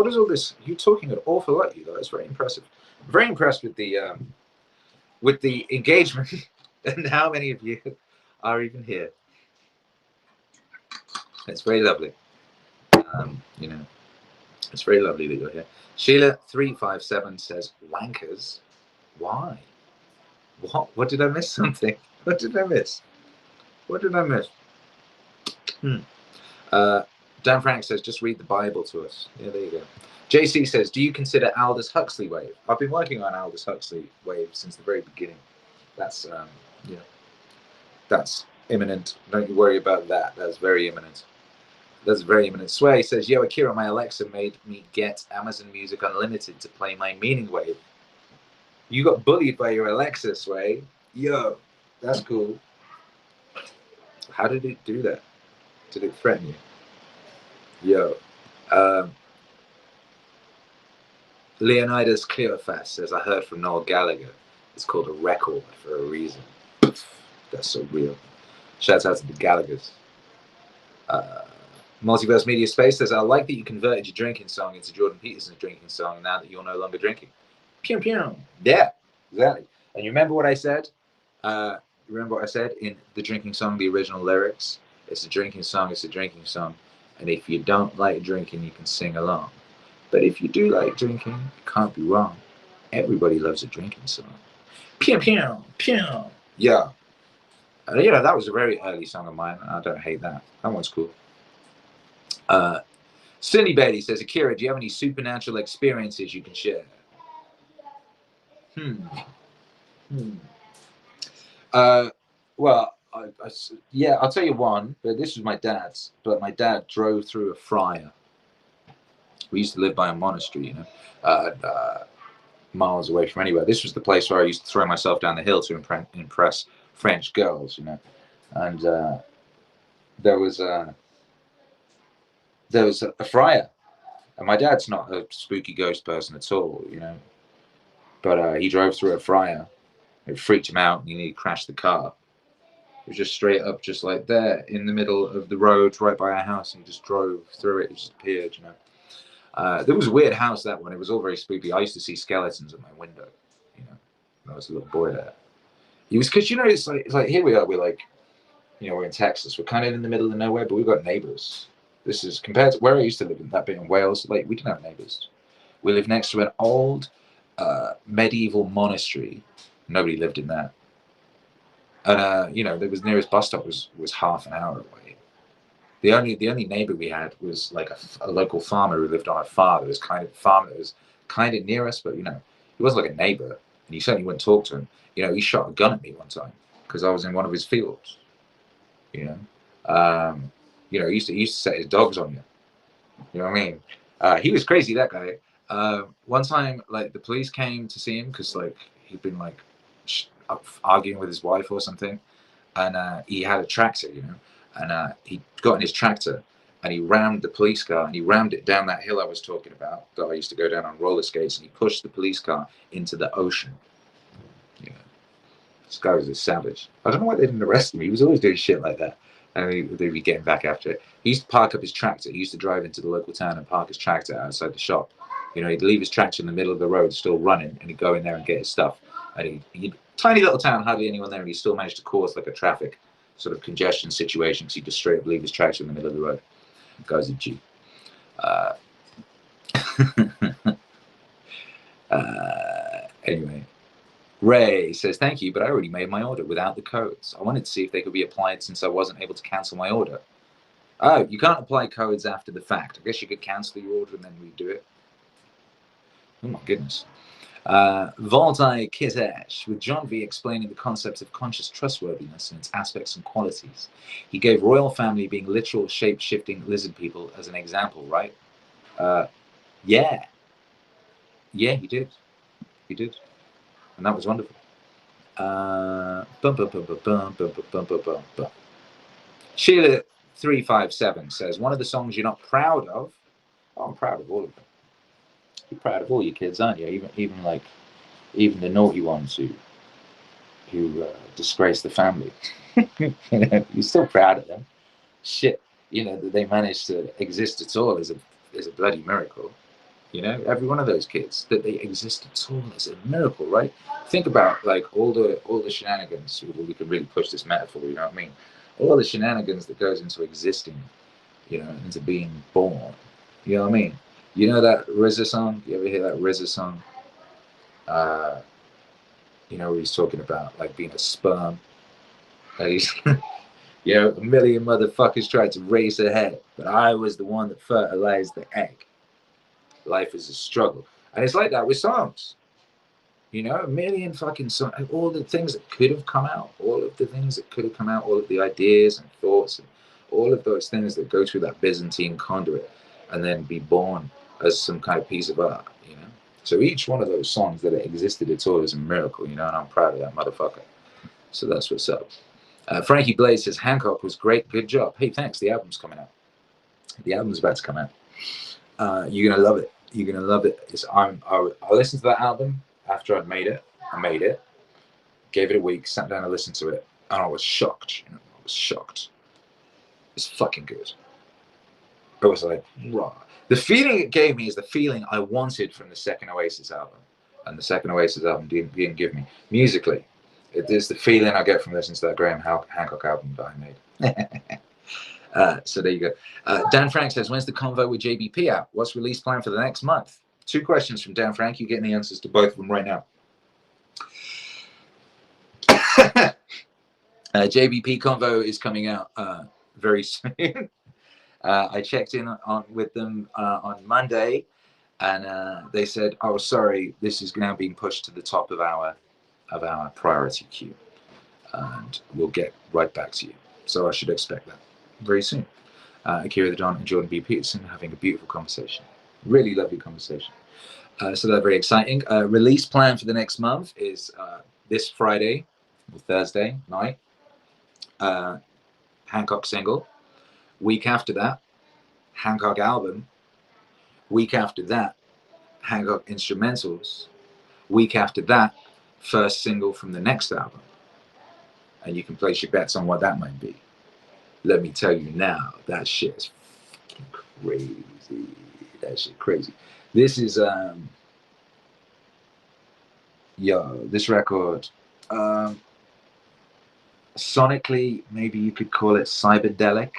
is all this? You're talking an awful lot, you guys. Very impressive. Very impressed with the engagement and how many of you are even here. It's very lovely. You know, it's very lovely that you're here. Sheila357 says, wankers? Why? What did I miss something? What did I miss? Dan Frank says, just read the Bible to us. Yeah, there you go. JC says, do you consider Aldous Huxley Wave? I've been working on Aldous Huxley Wave since the very beginning. That's, you know, imminent. Don't you worry about that. That's very imminent. That's very imminent. Sway says, yo, Akira, my Alexa made me get Amazon Music Unlimited to play my Meaning Wave. You got bullied by your Alexa, Sway. Yo, that's cool. How did it do that? Did it threaten you? Yo. Leonidas Cleophas says, I heard from Noel Gallagher. It's called a record for a reason. That's so real. Shouts out to the Gallaghers. Multiverse Media Space says, I like that you converted your drinking song into Jordan Peterson's drinking song now that you're no longer drinking. Pew, pew. Yeah, exactly. And you remember what I said? Remember what I said in the drinking song, the original lyrics? It's a drinking song, it's a drinking song. And if you don't like drinking, you can sing along. But if you do like drinking, you can't be wrong. Everybody loves a drinking song. Pew, pew, pew. Yeah. You know, that was a very early song of mine. I don't hate that. That one's cool. Cindy Bailey says, Akira, do you have any supernatural experiences you can share? Well, yeah, I'll tell you one, but this was my dad's. But my dad drove through a friar. We used to live by a monastery, you know, miles away from anywhere. This was the place where I used to throw myself down the hill to impress French girls, you know. And there was a friar, and my dad's not a spooky ghost person at all, you know. But he drove through a friar. It freaked him out, and he nearly crashed the car. It was just straight up, just like there in the middle of the road, right by our house, and he just drove through it. It just appeared, you know. There was a weird house, that one. It was all very spooky. I used to see skeletons at my window, you know, when I was a little boy there. It was because, you know, it's like here we are. We're like, you know, we're in Texas. We're kind of in the middle of nowhere, but we've got neighbors. This is compared to where I used to live, in that bit in Wales. Like, we didn't have neighbors. We lived next to an old medieval monastery. Nobody lived in that. And you know, there was nearest bus stop was half an hour away. The only neighbor we had was like a local farmer who lived on a farm. It was kind of farmer that was kind of near us, but you know, he was like a neighbor, and you certainly wouldn't talk to him. You know, he shot a gun at me one time because I was in one of his fields. You know, he used to set his dogs on you. You know what I mean? He was crazy, that guy. One time, like, the police came to see him because like he'd been like arguing with his wife or something, and he had a tractor, you know, and he got in his tractor and he rammed the police car, and he rammed it down that hill I was talking about that I used to go down on roller skates, and he pushed the police car into the ocean. You know, this guy was a savage. I don't know why they didn't arrest him. He was always doing shit like that, and they'd be getting back after it. He used to park up his tractor. He used to drive into the local town and park his tractor outside the shop. You know, he'd leave his tractor in the middle of the road, still running, and he'd go in there and get his stuff. And he'd tiny little town, hardly anyone there, and he still managed to cause like a traffic sort of congestion situation because he'd just straight up leave his tractor in the middle of the road. The guy's a G. Anyway, Ray says, thank you, but I already made my order without the codes. I wanted to see if they could be applied since I wasn't able to cancel my order. Oh, you can't apply codes after the fact. I guess you could cancel your order and then redo it. Oh my goodness. Voltai Kitesh, with John V explaining the concept of conscious trustworthiness and its aspects and qualities. He gave royal family being literal shape-shifting lizard people as an example, right? Yeah. Yeah, he did. He did. And that was wonderful. Sheila357 says, one of the songs you're not proud of. Oh, I'm proud of all of them. You're proud of all your kids, aren't you? Even the naughty ones who disgrace the family. You know, you're still proud of them. Shit, you know, that they managed to exist at all is a bloody miracle. You know, every one of those kids, that they exist at all is a miracle, right? Think about like all the shenanigans. We could really push this metaphor. You know what I mean? All the shenanigans that goes into existing, you know, into being born. You know what I mean? You know that RZA song? You ever hear that RZA song? You know, where he's talking about like being a sperm. And he's, you know, a million motherfuckers tried to raise their head, but I was the one that fertilized the egg. Life is a struggle. And it's like that with songs. You know, a million fucking songs, all the things that could have come out, all of the things that could have come out, all of the ideas and thoughts, and all of those things that go through that Byzantine conduit and then be born as some kind of piece of art, you know. So each one of those songs that existed at all is a miracle, you know, and I'm proud of that motherfucker. So that's what's up. Frankie Blaze says, Hancock was great, good job. Hey, thanks, the album's coming out. The album's about to come out. You're going to love it. You're going to love it. I listened to that album after I'd made it. I made it, gave it a week, sat down and listened to it, and I was shocked. You know, I was shocked. It's fucking good. I was like, raw. The feeling it gave me is the feeling I wanted from the second Oasis album, and the second Oasis album didn't give me musically. It is the feeling I get from listening to that Graham Hancock album that I made. So there you go. Dan Frank says, when's the convo with JBP out? What's release plan for the next month? 2 questions from Dan Frank. You're getting the answers to both of them right now. JBP convo is coming out very soon. I checked in with them on Monday, and they said, "Oh, sorry, this is now being pushed to the top of our priority queue, and we'll get right back to you." So I should expect that very soon. Akira the Don and Jordan B. Peterson having a beautiful conversation, really lovely conversation. So that's very exciting. Release plan for the next month is this Friday or Thursday night. Hancock single. Week after that, Hancock album. Week after that, Hancock instrumentals. Week after that, first single from the next album. And you can place your bets on what that might be. Let me tell you now, that shit is fucking crazy. That shit crazy. This is this record, sonically, maybe you could call it Cyberdelic.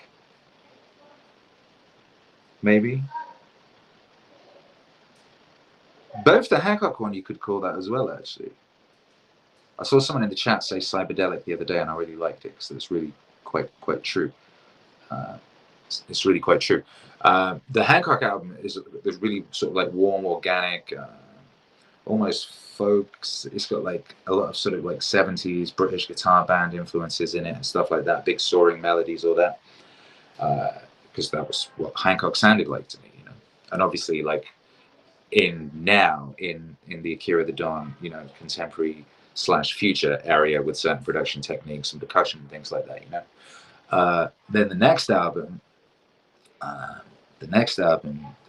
Maybe. Both the Hancock one you could call that as well, actually. I saw someone in the chat say Cyberdelic the other day, and I really liked it because it's really quite true. It's really quite true. The Hancock album is really sort of like warm, organic, almost folks. It's got like a lot of sort of like 70s British guitar band influences in it and stuff like that, big soaring melodies, all that. Because that was what Hancock sounded like to me, you know. And obviously, like in the Akira the Don, you know, contemporary / future area with certain production techniques and percussion and things like that, you know. Then the next album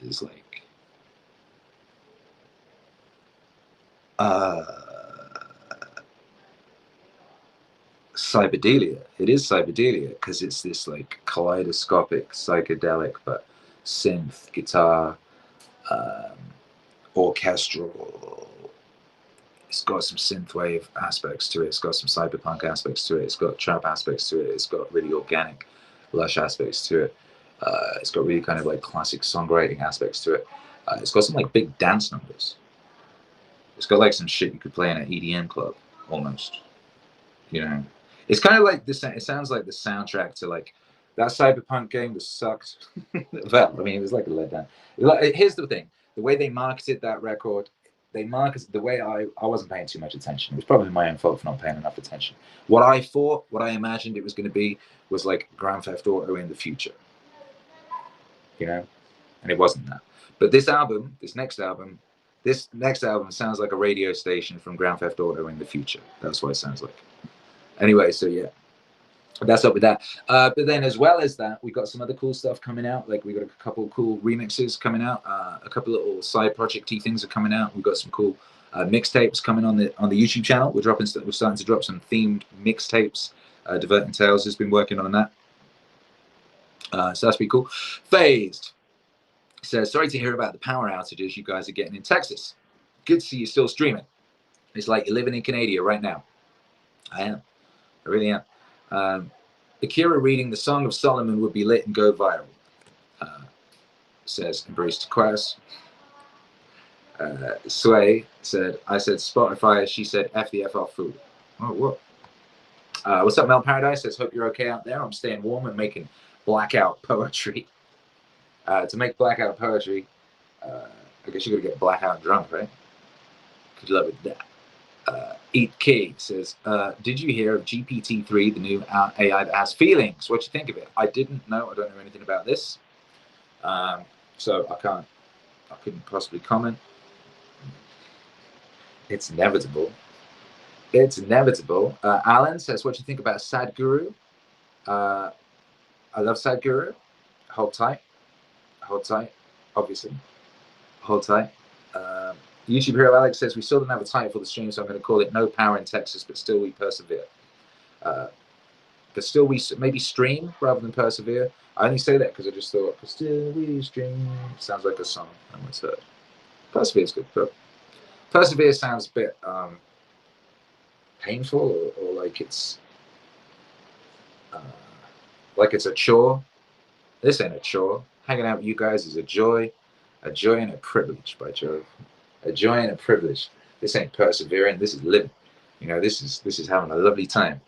is like Cyberdelia. It is Cyberdelia because it's this like kaleidoscopic psychedelic, but synth, guitar, orchestral. It's got some synthwave aspects to it. It's got some cyberpunk aspects to it. It's got trap aspects to it. It's got really organic, lush aspects to it. It's got really kind of like classic songwriting aspects to it. It's got some like big dance numbers. It's got like some shit you could play in an EDM club almost. You know, it's kind of like this. It sounds like the soundtrack to like that cyberpunk game that sucked. Well, I mean, it was like a letdown. Here's the thing: the way they marketed that record, they marketed the way I wasn't paying too much attention. It was probably my own fault for not paying enough attention. What I imagined it was going to be was like Grand Theft Auto in the future. You know, and it wasn't that. But this next album sounds like a radio station from Grand Theft Auto in the future. That's what it sounds like. Anyway, so yeah, that's up with that. But then as well as that, we got some other cool stuff coming out. Like we got a couple cool remixes coming out. A couple little side project-y things are coming out. We've got some cool mixtapes coming on the YouTube channel. We're starting to drop some themed mixtapes. Diverting Tales has been working on that. So that's pretty cool. Phased says, sorry to hear about the power outages you guys are getting in Texas. Good to see you still streaming. It's like you're living in Canada right now. I am. I really am. Akira reading the Song of Solomon would be lit and go viral. Says Embrace to Quest. Sway said, I said Spotify. She said, F the F off food. Oh, what? What's up, Mel Paradise? Says, hope you're okay out there. I'm staying warm and making blackout poetry. To make blackout poetry, I guess you gotta get blackout drunk, right? Good luck with that. Eat Key says, did you hear of GPT-3, the new AI that has feelings? What do you think of it? I didn't know. I don't know anything about this. So I couldn't possibly comment. It's inevitable. It's inevitable. Alan says, what do you think about Sadhguru? I love Sadhguru. Hold tight. Hold tight. Obviously. Hold tight. YouTube Hero Alex says, we still don't have a title for the stream, so I'm going to call it No Power in Texas, but still we persevere. But still we maybe stream rather than persevere. I only say that because I just thought, still we stream. Sounds like a song I once heard. Persevere is good, but persevere sounds a bit painful or like it's a chore. This ain't a chore. Hanging out with you guys is a joy and a privilege, by Jove. A joy and a privilege. This ain't persevering. This is living. You know, this is having a lovely time.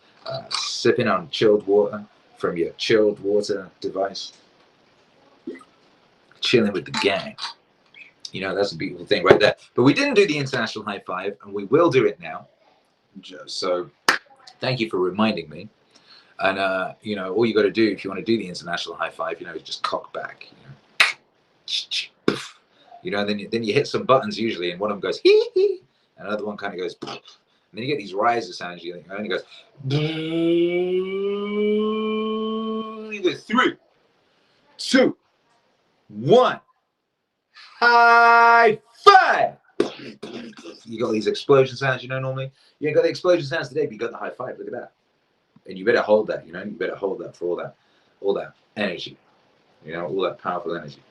Sipping on chilled water from your chilled water device. Chilling with the gang. You know, that's a beautiful thing right there. But we didn't do the international high five, and we will do it now. So thank you for reminding me. And you know, all you got to do if you want to do the international high five, you know, is just cock back. You know, then you hit some buttons usually, and one of them goes hee hee, and another one kind of goes, and then you get these riser sounds. You think, and it goes, you go 3, 2, 1, high five. You got these explosion sounds, you know. Normally, you ain't got the explosion sounds today, but you got the high five. Look at that, and you better hold that. You know, you better hold that for all that energy. You know, all that powerful energy.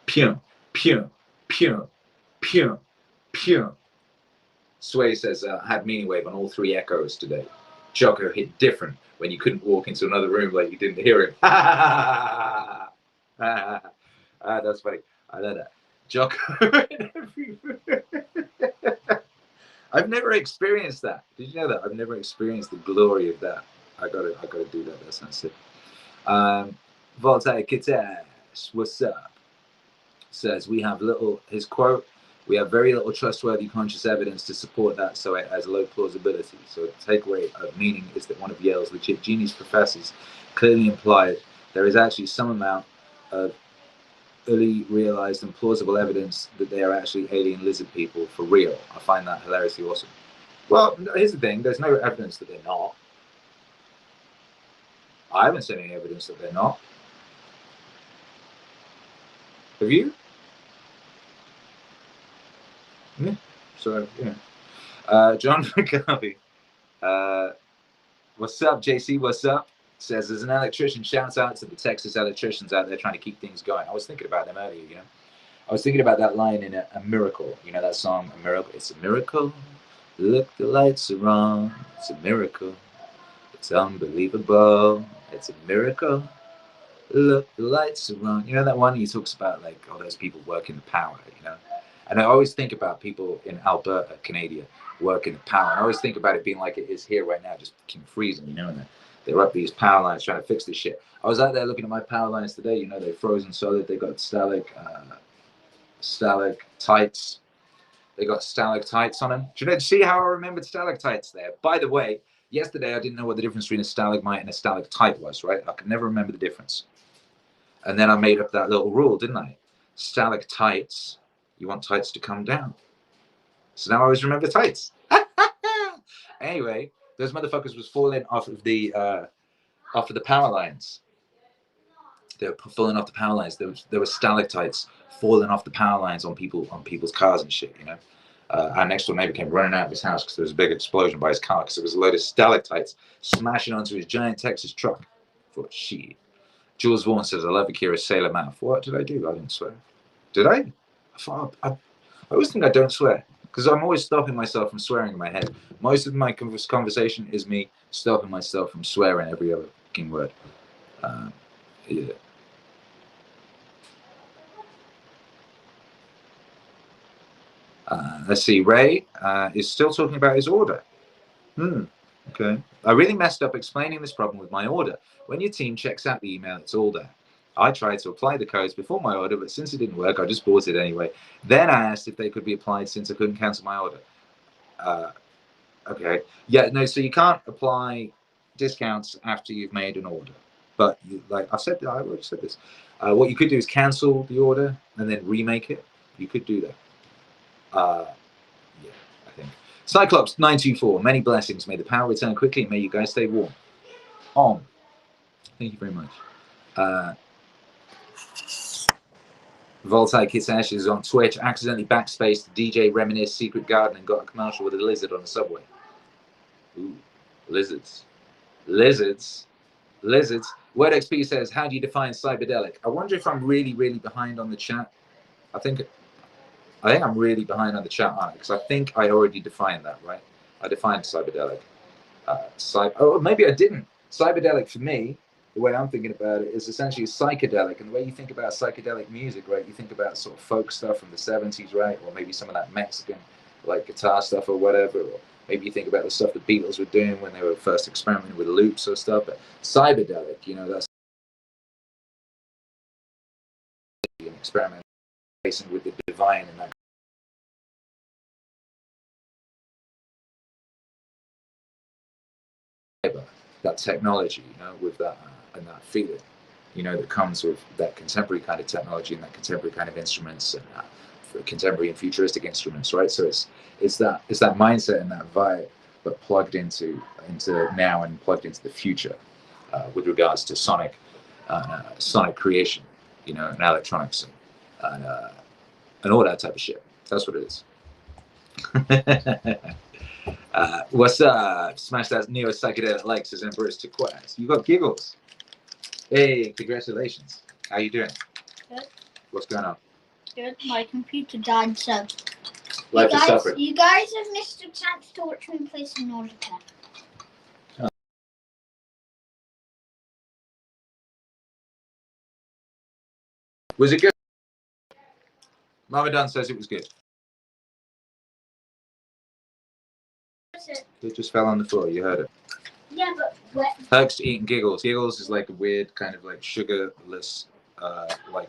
Pew, pew, pew, pew, pew. Sway says, had meaning wave on all 3 echoes today. Jocko hit different when you couldn't walk into another room like you didn't hear him. That's funny. I know that. Jocko I've never experienced that. Did you know that? I've never experienced the glory of that. I gotta do that. That sounds sick. Voltaire Kitash, what's up? Says his quote, we have very little trustworthy conscious evidence to support that, so it has low plausibility. So the takeaway of meaning is that one of Yale's legit genius professors clearly implied there is actually some amount of early realized and plausible evidence that they are actually alien lizard people for real. I find that hilariously awesome. Well, here's the thing, there's no evidence that they're not. I haven't seen any evidence that they're not. Have you? Yeah. So, yeah. John McCarthy. What's up, JC? What's up? Says, as an electrician, shouts out to the Texas electricians out there trying to keep things going. I was thinking about them earlier, you know. I was thinking about that line in a Miracle. You know that song, A Miracle? It's a miracle. Look, the lights are on. It's a miracle. It's unbelievable. It's a miracle. Look, the lights are on. You know that one? He talks about, like, all those people working the power, you know. And I always think about people in Alberta, Canada, working the power. And I always think about it being like it is here right now, just fucking freezing, you know. And they're up these power lines trying to fix this shit. I was out there looking at my power lines today. You know, they're frozen solid. They got stalactites. They got stalactites on them. Do you know, see how I remembered stalactites there? By the way, yesterday I didn't know what the difference between a stalagmite and a stalactite was, right? I could never remember the difference. And then I made up that little rule, didn't I? Stalactites, you want tights to come down. So now I always remember tights. Anyway, those motherfuckers was falling off of the power lines. They were falling off the power lines. There were stalactites falling off the power lines on people's cars and shit, you know. Our next door neighbor came running out of his house because there was a big explosion by his car because there was a load of stalactites smashing onto his giant Texas truck. I thought, shit. Jules Vaughan says, I love Akira's sailor mouth. What did I do? I didn't swear. Did I? I always think I don't swear because I'm always stopping myself from swearing in my head. Most of my conversation is me stopping myself from swearing every other fucking word. Yeah. Let's see. Ray is still talking about his order. Okay. I really messed up explaining this problem with my order. When your team checks out the email, it's all there. I tried to apply the codes before my order, but since it didn't work, I just bought it anyway. Then I asked if they could be applied since I couldn't cancel my order. Okay. Yeah, no, so you can't apply discounts after you've made an order. But like I've said, I already said this. What you could do is cancel the order and then remake it. You could do that. Yeah, I think. Cyclops 924. Many blessings. May the power return quickly. And may you guys stay warm. Thank you very much. Voltaire Kiss Ashes on Twitch. Accidentally backspaced DJ Reminisce Secret Garden and got a commercial with a lizard on the subway. Ooh, lizards. Lizards. Lizards. WordXP says, how do you define Cyberdelic? I wonder if I'm really, really behind on the chat. I think I'm really behind on the chat on it, because I think I already defined that, right? I defined Cyberdelic. Oh, maybe I didn't. Cyberdelic for me, the way I'm thinking about it, is essentially psychedelic. And the way you think about psychedelic music, right? You think about sort of folk stuff from the 70s, right? Or maybe some of that Mexican, like guitar stuff or whatever. Or maybe you think about the stuff the Beatles were doing when they were first experimenting with loops or stuff. But Cyberdelic, you know, that's an experiment with the divine and that technology, you know, with that and that feeling, you know, that comes with that contemporary kind of technology and that contemporary kind of instruments and contemporary and futuristic instruments, right? So it's that mindset and that vibe, but plugged into now and plugged into the future with regards to sonic creation, you know, and electronics and all that type of shit. That's what it is. What's up? Smash that neo psychedelic like, says Empress to Quest. You got giggles. Hey, congratulations. How you doing? Good. What's going on? Good. My computer died, so Life is suffering. you guys have missed a chance to watch me play some Nautica. Oh. Was it good? Mama Dunn says it was good. It just fell on the floor. You heard it. Yeah, but where? Herc's eating giggles. Giggles is like a weird kind of like sugarless, like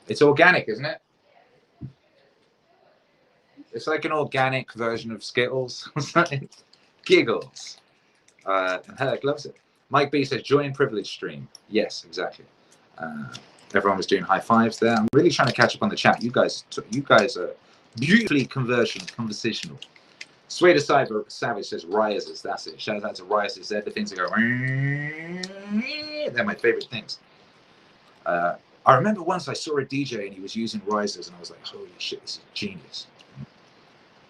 it's organic, isn't it? It's like an organic version of Skittles. Giggles. And Herc loves it. Mike B says, join privilege stream. Yes, exactly. Everyone was doing high fives there. I'm really trying to catch up on the chat. You guys are beautifully conversational. Sway to Cyber Savage says rises. That's it. Shout out to rises. They're the things that go. They're my favorite things. I remember once I saw a DJ and he was using risers, and I was like, holy shit, this is genius.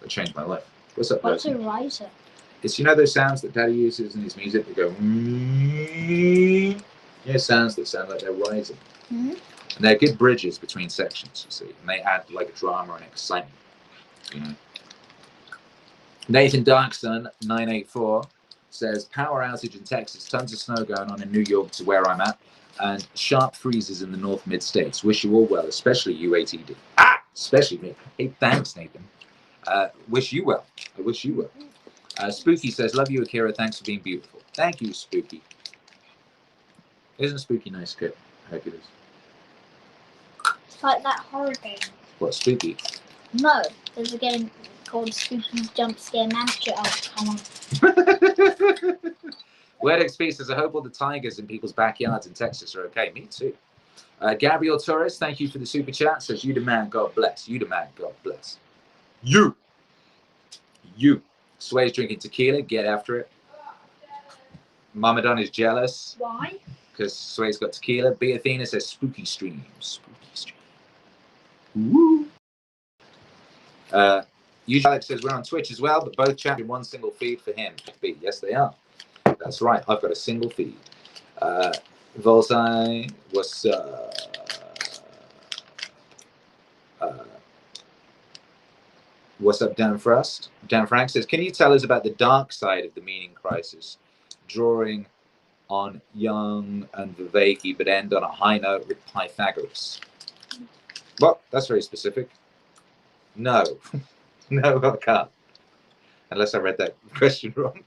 It changed my life. What's up, What's person? a riser? It's, you know, those sounds that Daddy uses in his music that go. Yeah, sounds that sound like they're rising. Mm-hmm. And they're good bridges between sections, you see, and they add like a drama and excitement, you know. Nathan Darkson 984 says, power outage in Texas, tons of snow going on in New York to where I'm at, and sharp freezes in the North Mid-States. Wish you all well, especially you, ATD. Especially me. Hey, thanks, Nathan. Wish you well. I wish you well. Spooky says, love you, Akira. Thanks for being beautiful. Thank you, Spooky. Isn't Spooky nice, Hercules? It's like that horror game. What, Spooky? No, there's a game called Spooky Jump Scare Master. Oh, come on. Weird XP says, I hope all the tigers in people's backyards in Texas are okay. Me too. Gabriel Torres, thank you for the super chat. Says, you the man, God bless. You the man, God bless. You. Sway's drinking tequila. Get after it. Mama Don is jealous. Why? Because Sway's got tequila. B Athena says, spooky stream. Spooky stream. Woo. Usually Alex says, we're on Twitch as well, but both chat in one single feed for him. Yes, they are. That's right. I've got a single feed. Volsai, what's what's up, Dan Frost? Dan Frank says, can you tell us about the dark side of the meaning crisis? Drawing on Young and Viveki, but end on a high note with Pythagoras. Well, that's very specific. No. No, I can't. Unless I read that question wrong.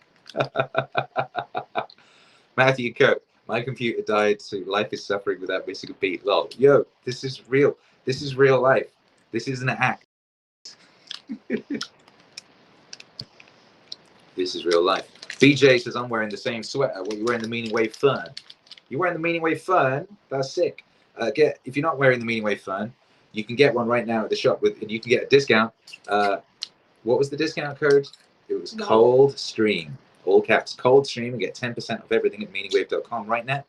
Matthew Cook, my computer died, so life is suffering without missing a beat. Lol. Yo, this is real. This is real life. This is an act. This is real life. BJ says, I'm wearing the same sweater. Well, you're wearing the Meaning Wave Fern. You're wearing the Meaning Wave Fern? That's sick. If you're not wearing the Meaning Wave Fern, you can get one right now at the shop, and you can get a discount. What was the discount code? It was Cold Stream. All caps, Cold Stream, and get 10% off everything at meaningwave.com right now.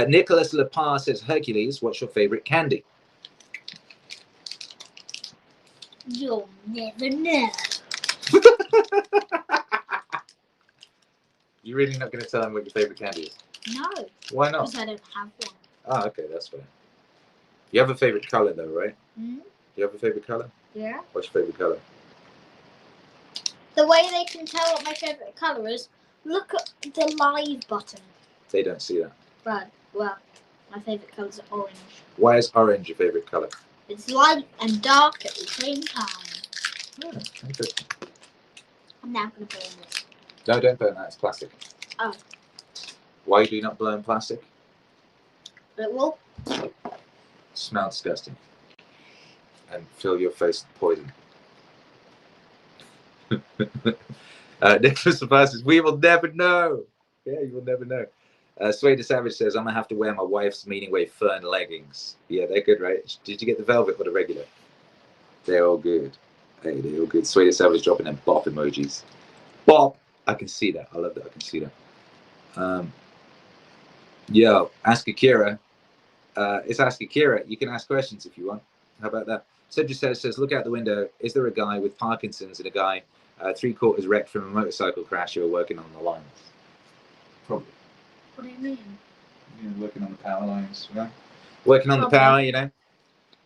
Nicholas Lepar says, Hercules, what's your favorite candy? You'll never know. You're really not going to tell him what your favorite candy is? No. Why not? Because I don't have one. Oh, okay, that's fine. You have a favorite color, though, right? Mm? You have a favorite color? Yeah. What's your favorite color? The way they can tell what my favourite colour is, look at the live button. They don't see that. Right, well, my favourite colour is orange. Why is orange your favorite color? It's light and dark at the same time. Oh, interesting. I'm now going to burn it. No, don't burn that. It's plastic. Oh. Why do you not burn plastic? It will. Smell disgusting. And fill your face with poison. Nicholas Savas says, we will never know. Yeah, you will never know. Sway the Savage says, I'm going to have to wear my wife's Meaning Wave Fern leggings. Yeah, they're good, right? Did you get the velvet or the regular? They're all good. Hey, they're all good. Sway the Savage dropping them bop emojis. Bop! I can see that. I love that. I can see that. Yo, Ask Akira. It's Ask Akira. You can ask questions if you want. How about that? Cedric says, look out the window. Is there a guy with Parkinson's and a guy 3/4 wrecked from a motorcycle crash who are working on the lines? Probably. What do you mean? Yeah, working on the power lines. Yeah. Working on the power, you know?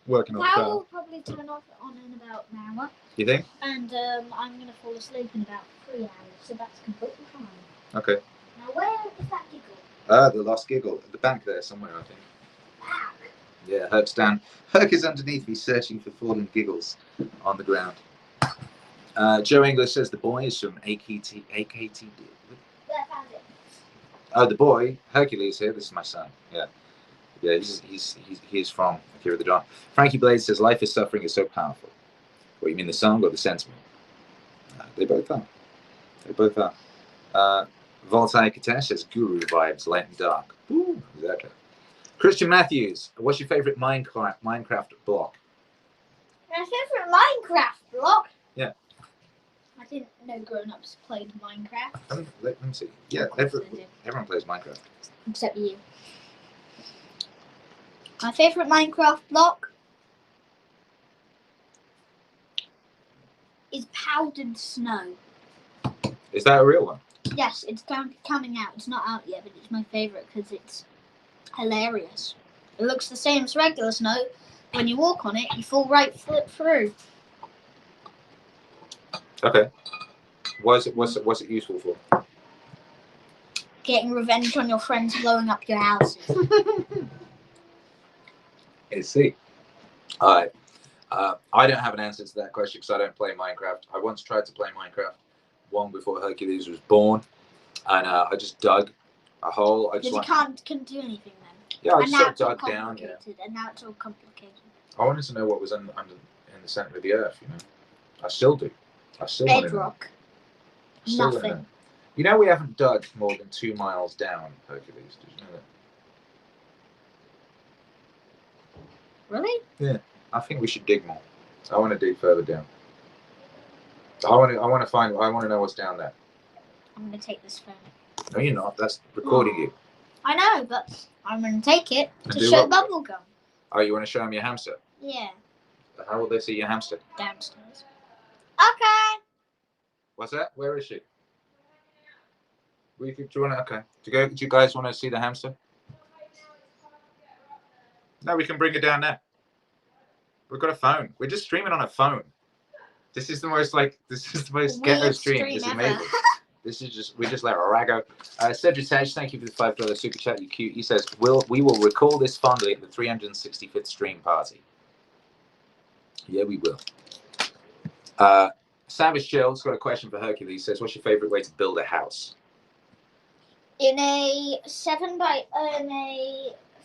Working on the Power power. will probably turn off on in about an hour. You think? And I'm going to fall asleep in about 3 hours, so that's completely fine. Okay. Now, where is that giggle? The lost giggle. At the back there somewhere, I think. Back. Yeah, Herc's down. Herc is underneath me searching for fallen giggles on the ground. Joe English says the boy is from AKT. There, found it. Oh, the boy, Hercules here. This is my son. Yeah. Yeah, he's from Akira the Don. Frankie Blade says life is suffering is so powerful. What, you mean the song or the sentiment? They both are. They both are. Voltaire Katesh says guru vibes, light and dark. Ooh, exactly. Christian Matthews, what's your favorite Minecraft block? My favourite Minecraft block? Yeah. I didn't know grown-ups played Minecraft. Let me see. Yeah, everyone plays Minecraft. Except you. My favourite Minecraft block is powdered snow. Is that a real one? Yes, it's coming out. It's not out yet, but it's my favourite because it's hilarious. It looks the same as regular snow. When you walk on it, you fall right through. Okay. What's it useful for? Getting revenge on your friends blowing up your houses. I see. All right. I don't have an answer to that question because I don't play Minecraft. I once tried to play Minecraft long before Hercules was born, and I just dug a hole. Because you can't do anything then. Yeah, I And just now sort of it's all dug down. Yeah. complicated. And now it's all complicated. I wanted to know what was in the center of the earth. You know, I still do. I still want to know. Bedrock. Still want to Nothing. know. You know, we haven't dug more than 2 miles down Hercules. Did you know that? Really? Yeah. I think we should dig more. I want to dig further down. I want to know what's down there. I'm going to take this phone. No, you're not. That's recording you. I know, but I'm going to take it And to do show what? bubblegum. Oh, you want to show them your hamster? Yeah, How will they see your hamster? downstairs. Okay. What's that? Where is she? Do you want to? Okay. Do you guys want to see the hamster? No, we can bring her down there. We've got a phone. We're just streaming on a phone. This is the most ghetto Weird stream. stream This is ever. amazing. We just let Rago. Cedric Sage, thank you for the $5 super chat. You cute. He says, we will recall this fondly at the 365th stream party. Yeah, we will. Savage Chill's got a question for Hercules. He says, what's your favorite way to build a house? In a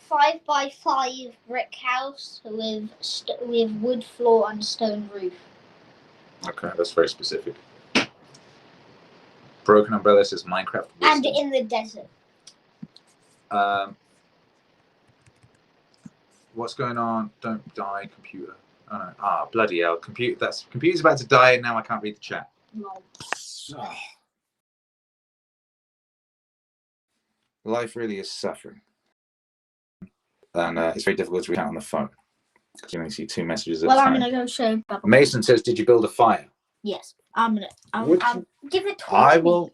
5x5 brick house with wood floor and stone roof. Okay, that's very specific. Broken Umbrella says Minecraft. And Wisdom. in the desert. What's going on? Don't die, computer. Oh, no. Ah, bloody hell. Computer's about to die, and now I can't read the chat. No. Oh. Life really is suffering. And it's very difficult to read out on the phone because you only see 2 messages at a time. I'm going to go show Bubble. Mason says, did you build a fire? Yes. I'll give it to I me. will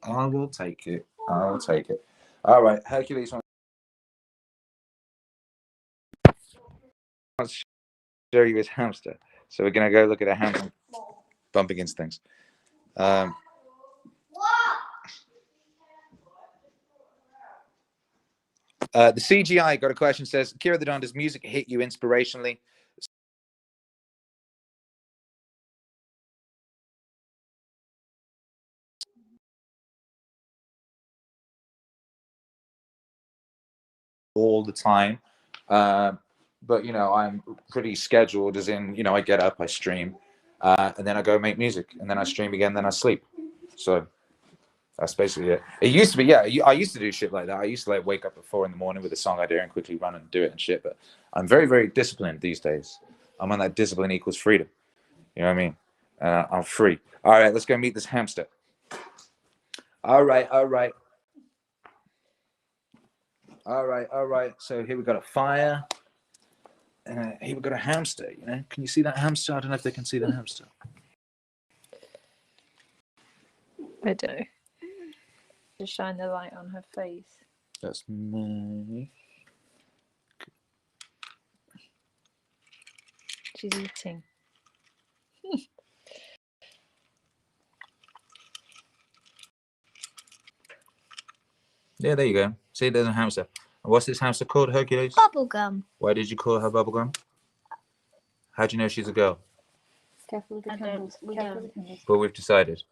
take it. I will take it. All right, Hercules wants to show you his hamster. So we're going to go look at a hamster bump against things. The CGI got a question, says, Kira the Don, does music hit you inspirationally? All the time. But, you know, I'm pretty scheduled, as in, you know, I get up, I stream, and then I go make music, and then I stream again, then I sleep. So that's basically it. It used to be, yeah, I used to do shit like that. I used to like wake up at 4 a.m. with a song idea and quickly run and do it and shit. But I'm very, very disciplined these days. I'm on that discipline equals freedom. You know what I mean? I'm free. All right, let's go meet this hamster. All right. So here we got a fire. Here we got a hamster. You know, can you see that hamster? I don't know if they can see the hamster. I don't know. Just shine the light on her face. That's nice. She's eating. Yeah, there you go. See, there's a hamster. What's this hamster called, Hercules? Bubblegum. Why did you call her Bubblegum? How do you know she's a girl? Careful with the candles. Careful with the candles. Well, we've decided.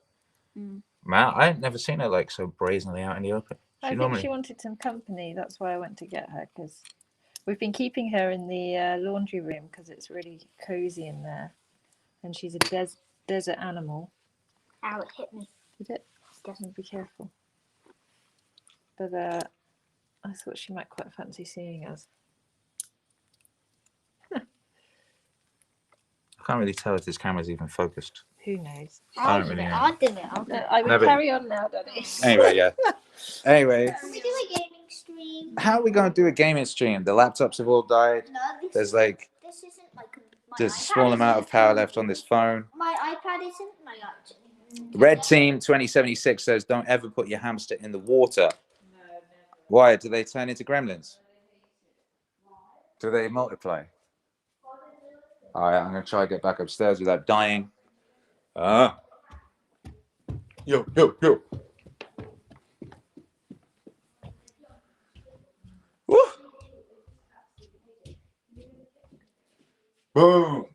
Mm. Man, I've never seen her like so brazenly out in the open. I think she wanted some company. That's why I went to get her, because we've been keeping her in the laundry room because it's really cozy in there. And she's a desert animal. Ow, it hit me. Did it? Definitely be careful. But I thought she might quite fancy seeing us. I can't really tell if this camera's even focused. Who knows? I don't really know. I'll do it. I will carry on now, Daddy. Anyway, yeah. Anyway, Can we do a gaming stream? how are we going to do a gaming stream? The laptops have all died. No, There's like, this isn't like there's a small amount of power left on this phone. My iPad isn't. My iPad. Red Team 2076 says, don't ever put your hamster in the water. Why? Do they turn into gremlins? Do they multiply? All right, I'm going to try to get back upstairs without dying. Yo. Woo. Boom.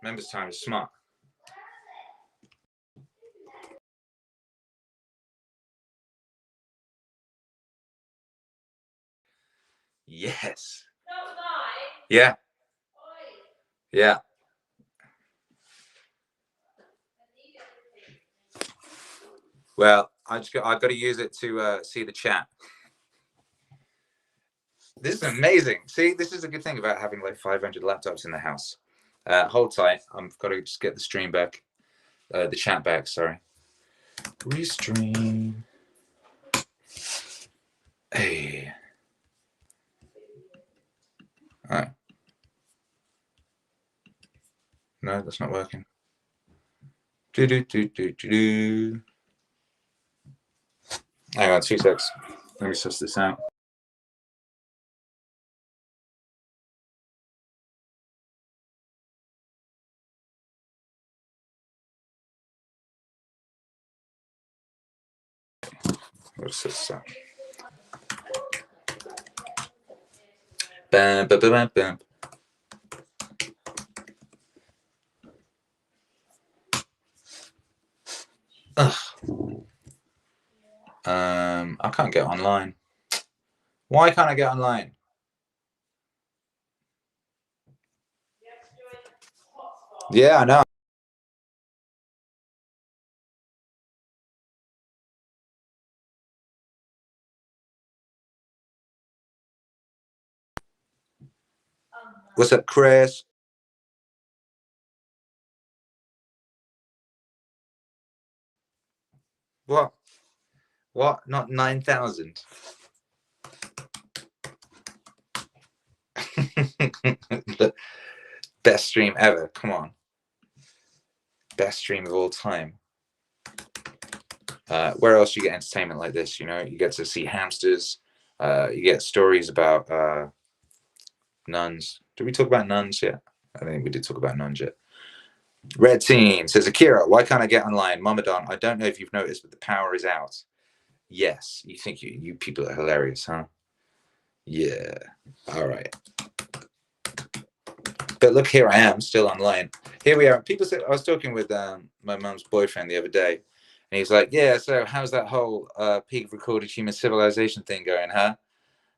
Members time is smart. Yes. Yeah. Yeah. Well, I've got to use it to see the chat. This is amazing. See, this is a good thing about having like 500 laptops in the house. Hold tight. I've got to just get the stream back, the chat back. Sorry. Restream. Hey. All right. No, that's not working. Do. Hang on, 2 secs. Let me suss this out. What's this? Bam, bam, bam, bam. I can't get online. Why can't I get online? Yeah, I know. What's up, Chris? What? What? Not 9,000. Best stream ever. Come on. Best stream of all time. Where else do you get entertainment like this? You know, you get to see hamsters. You get stories about nuns. Did we talk about nuns yet? I think we did talk about nuns yet. Red Team says, Akira, why can't I get online? Momadon, I don't know if you've noticed, but the power is out. Yes. You think you people are hilarious, huh? Yeah. All right. But look, here I am, still online. Here we are. People said, I was talking with my mum's boyfriend the other day, and he's like, yeah, so how's that whole peak of recorded human civilization thing going, huh?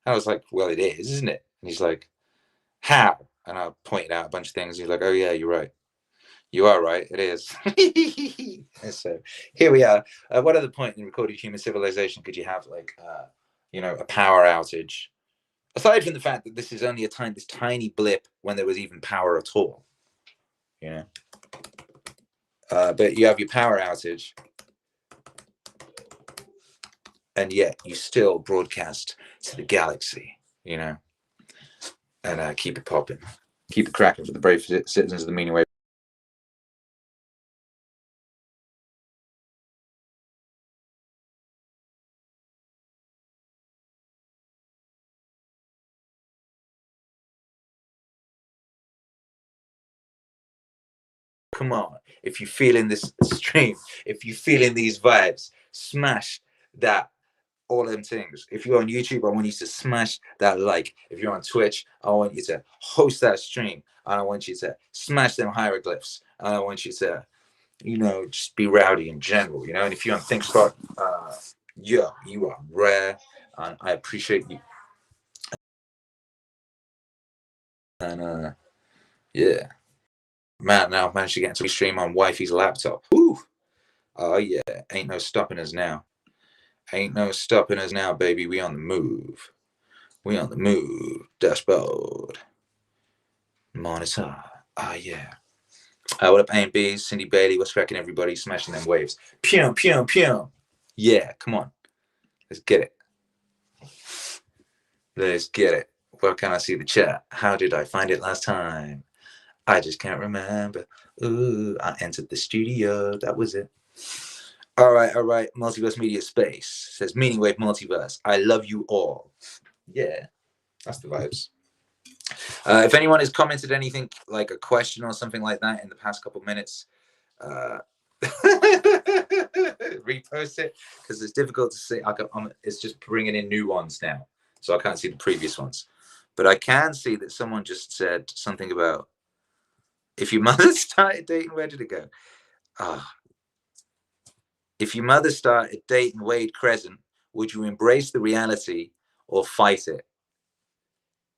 I was like, well, it is, isn't it? And he's like, how? And I pointed out a bunch of things. He's like, oh, yeah, you're right. You are right. It is. And so here we are. What other point in recorded human civilization could you have, like, you know, a power outage? Aside from the fact that this is only this tiny blip when there was even power at all, you know. But you have your power outage, and yet you still broadcast to the galaxy, you know, and keep it popping, keep it cracking for the brave citizens of the Meaning Wave. Come on, if you feel in this stream, if you feel in these vibes, smash that, all them things. If you're on YouTube, I want you to smash that like. If you're on Twitch, I want you to host that stream, and I want you to smash them hieroglyphs, and I want you to, you know, just be rowdy in general, you know. And if you're on ThinkSpot, yeah, you are rare, and I appreciate you. And yeah, man, now I've managed to get into a stream on wifey's laptop. Woo! Oh yeah, ain't no stopping us now. Ain't no stopping us now, baby. We on the move. We on the move. Dashboard. Monitor. Ah yeah. What up, A&B? Cindy Bailey. What's cracking, everybody? Smashing them waves. Pew, pew, pew. Yeah, come on. Let's get it. Let's get it. Where can I see the chat? How did I find it last time? I just can't remember. Ooh, I entered the studio. That was it. All right. Multiverse Media Space says Meaning Wave Multiverse. I love you all. Yeah, that's the vibes. If anyone has commented anything like a question or something like that in the past couple minutes, repost it, because it's difficult to see. It's just bringing in new ones now, so I can't see the previous ones. But I can see that someone just said something about if your mother started dating. Where did it go? If your mother started dating Wade Crescent, would you embrace the reality or fight it?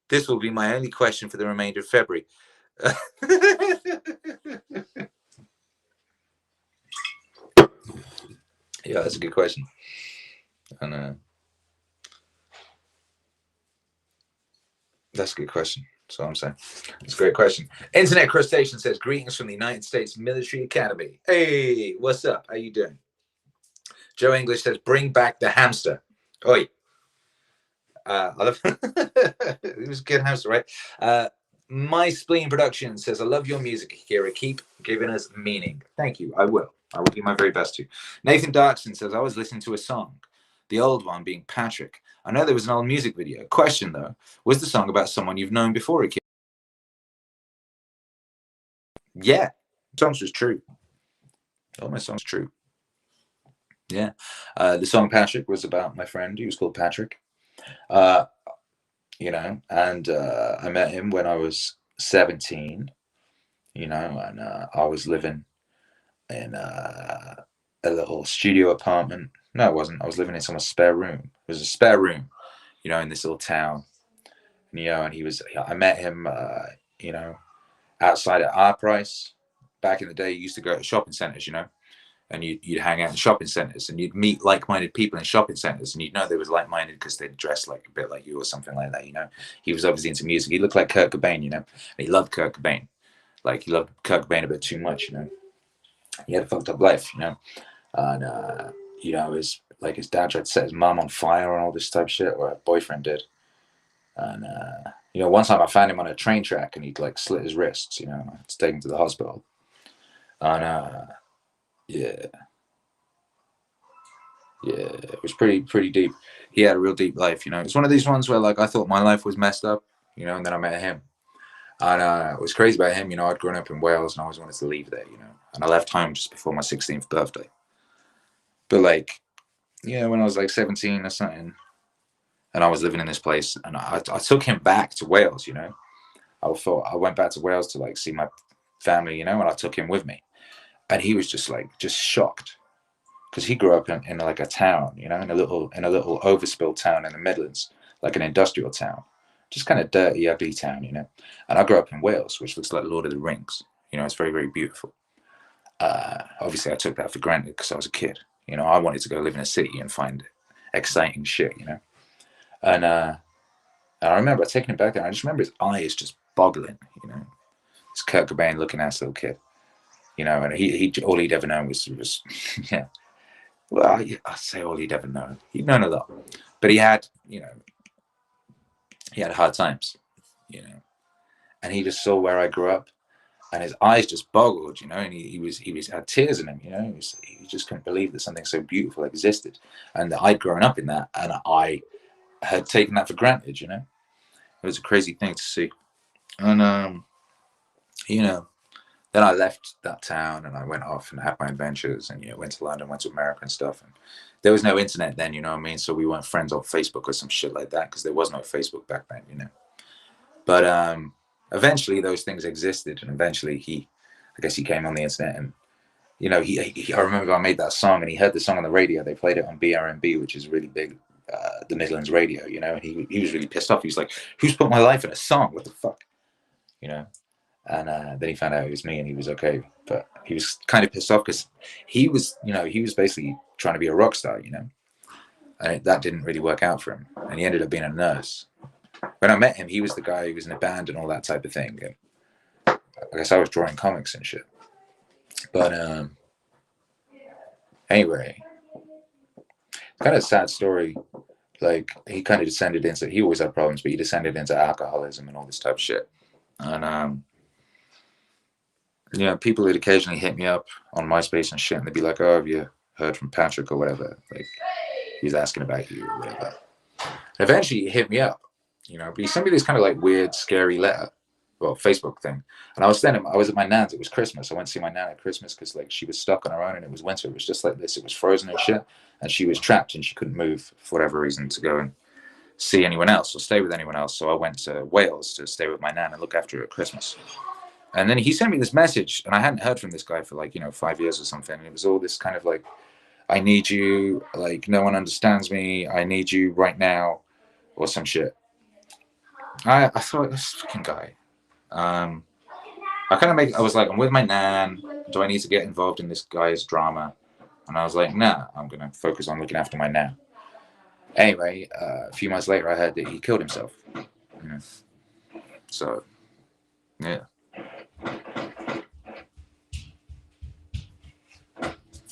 This will be my only question for the remainder of February. Yeah, that's a good question. And that's a good question. That's what I'm saying. It's a great question. Internet Crustacean says, greetings from the United States Military Academy. Hey, what's up? How you doing? Joe English says, bring back the hamster. Oi. It was a good hamster, right? My Spleen Production says, I love your music, Akira. Keep giving us meaning. Thank you. I will do my very best to. Nathan Darkson says, I was listening to a song, the old one being Patrick. I know there was an old music video. Question, though, was the song about someone you've known before, Akira? Yeah, songs was true. All my songs true. Yeah. The song Patrick was about my friend. He was called Patrick. you know, and I met him when I was 17, you know, and I was living in a little studio apartment. No, it wasn't. I was living in someone's spare room. It was a spare room, you know, in this little town, you know, and I met him, you know, outside at our price. Back in the day, you used to go to shopping centers, you know, and you'd hang out in shopping centers and you'd meet like-minded people in shopping centers, and you'd know they was like-minded because they'd dress like a bit like you or something like that, you know. He was obviously into music. He looked like Kurt Cobain, you know, and he loved Kurt Cobain. Like, he loved Kurt Cobain a bit too much, you know. He had a fucked up life, you know. And, you know, his dad tried to set his mum on fire and all this type of shit, or her boyfriend did. And, you know, one time I found him on a train track and he'd like slit his wrists, you know, I had to take him to the hospital. And, yeah, it was pretty deep. He had a real deep life, you know. It's one of these ones where, like, I thought my life was messed up, you know, and then I met him. And it was crazy about him, you know. I'd grown up in Wales and I always wanted to leave there, you know. And I left home just before my 16th birthday. But, like, yeah, when I was like 17 or something, and I was living in this place, and I took him back to Wales, you know. I went back to Wales to like see my family, you know, and I took him with me. And he was just shocked, because he grew up in like a town, you know, in a little overspilled town in the Midlands, like an industrial town, just kind of dirty, ugly town, you know. And I grew up in Wales, which looks like Lord of the Rings, you know. It's very, very beautiful. Obviously, I took that for granted because I was a kid, you know. I wanted to go live in a city and find exciting shit, you know. And I remember taking him back there. I just remember his eyes just boggling, you know. This Kurt Cobain looking ass little kid, you know. And he all he'd ever known was yeah. Well, I'd say all he'd ever known. He'd known a lot, but he had, you know, he had hard times, you know. And he just saw where I grew up, and his eyes just boggled, you know. And he had tears in him, you know. He just couldn't believe that something so beautiful existed, and that I'd grown up in that, and I had taken that for granted, you know. It was a crazy thing to see. And you know, then I left that town and I went off and had my adventures, and, you know, went to London, went to America and stuff. And there was no internet then, you know what I mean? So we weren't friends on Facebook or some shit like that, because there was no Facebook back then, you know. But eventually those things existed, and eventually I guess he came on the internet, and, you know, I remember I made that song and he heard the song on the radio. They played it on BRMB, which is really big, the Midlands radio, you know. And he was really pissed off. He was like, "Who's put my life in a song? What the fuck?" You know. And then he found out it was me, and he was okay. But he was kind of pissed off because he was, you know, he was basically trying to be a rock star, you know. And that didn't really work out for him. And he ended up being a nurse. When I met him, he was the guy who was in a band and all that type of thing. And I guess I was drawing comics and shit. But anyway, kind of a sad story. Like, he kind of descended into, he always had problems, but he descended into alcoholism and all this type of shit. And you know, people would occasionally hit me up on MySpace and shit, and they'd be like, "Oh, have you heard from Patrick or whatever?" Like, he's asking about you or whatever. And eventually he hit me up, you know, but he sent me this kind of like weird, scary letter, well, Facebook thing. And I was at my nan's. It was Christmas. I went to see my nan at Christmas because, like, she was stuck on her own, and it was winter. It was just like this. It was frozen and shit, and she was trapped and she couldn't move for whatever reason to go and see anyone else or stay with anyone else. So I went to Wales to stay with my nan and look after her at Christmas. And then he sent me this message, and I hadn't heard from this guy for, like, you know, 5 years or something. And it was all this kind of like, "I need you, like, no one understands me. I need you right now," or some shit. I thought, this fucking guy. I was like, I'm with my nan. Do I need to get involved in this guy's drama? And I was like, nah, I'm going to focus on looking after my nan. Anyway, a few months later, I heard that he killed himself. You know? So, yeah.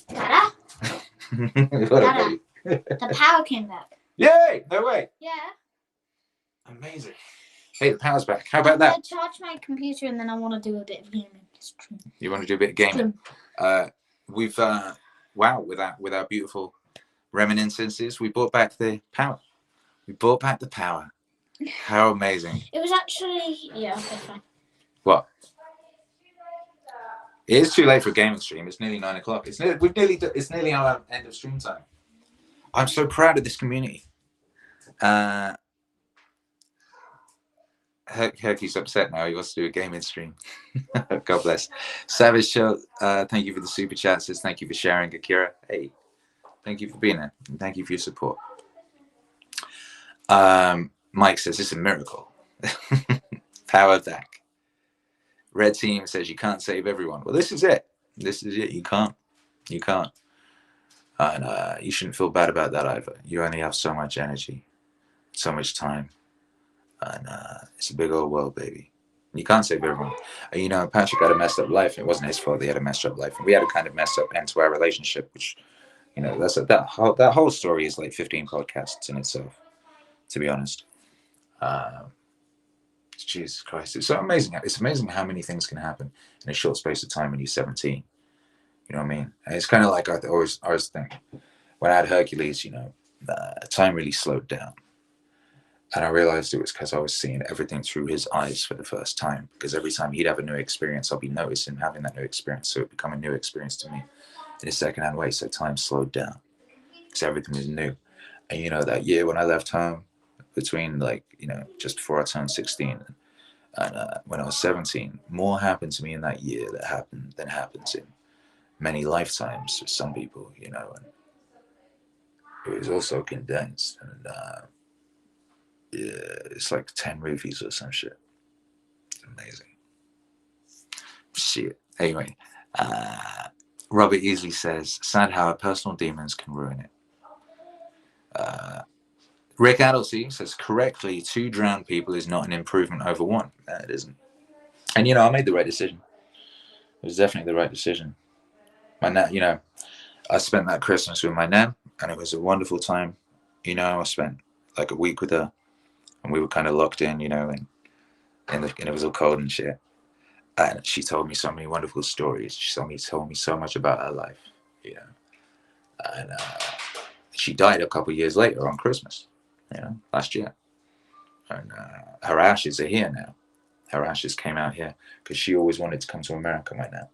Dada? Dada, the power came back. Yay! No way. Yeah. Amazing. Hey, the power's back. How about that? I'm going to charge my computer, and then I want to do a bit of gaming. You want to do a bit of gaming? We've wow, with our beautiful reminiscences, we brought back the power. We brought back the power. How amazing! It was actually, yeah, okay, fine. What? It is too late for a gaming stream. It's nearly 9 o'clock. It's nearly our end of stream time. I'm so proud of this community. Hercules upset now. He wants to do a gaming stream. God bless. Savage Show, thank you for the super chat. Says thank you for sharing, Akira. Hey, thank you for being there. And thank you for your support. Mike says it's a miracle. Power back. Red Team says you can't save everyone. Well, this is it. This is it. You can't. You can't. And you shouldn't feel bad about that either. You only have so much energy, so much time. And it's a big old world, baby. You can't save everyone. You know, Patrick had a messed up life. It wasn't his fault. He had a messed up life. And we had a kind of messed up end to our relationship, which, you know, that whole story is like 15 podcasts in itself, to be honest. Jesus Christ. It's so amazing. It's amazing how many things can happen in a short space of time when you're 17. You know what I mean? And it's kind of like I always think, when I had Hercules, you know, time really slowed down. And I realized it was because I was seeing everything through his eyes for the first time. Because every time he'd have a new experience, I'll be noticing having that new experience. So it become a new experience to me in a secondhand way. So time slowed down because everything was new. And, you know, that year when I left home, between like, you know, just before I turned 16 and when I was 17, more happened to me in that year than happens in many lifetimes for some people, you know. And it was also condensed. And yeah, it's like 10 movies or some shit. It's amazing. Shit. Anyway, Robert Easley says, sad how our personal demons can ruin it. Rick Adelsey says, correctly, 2 drowned people is not an improvement over 1. No, it isn't. And, you know, I made the right decision. It was definitely the right decision. My nan, you know, I spent that Christmas with my nan, and it was a wonderful time. You know, I spent like a week with her, and we were kind of locked in, you know, and it was all cold and shit. And she told me so many wonderful stories. She told me so much about her life, you know. And she died a couple of years later on Christmas, you know, last year. And her ashes are here now. Her ashes came out here because she always wanted to come to America right now.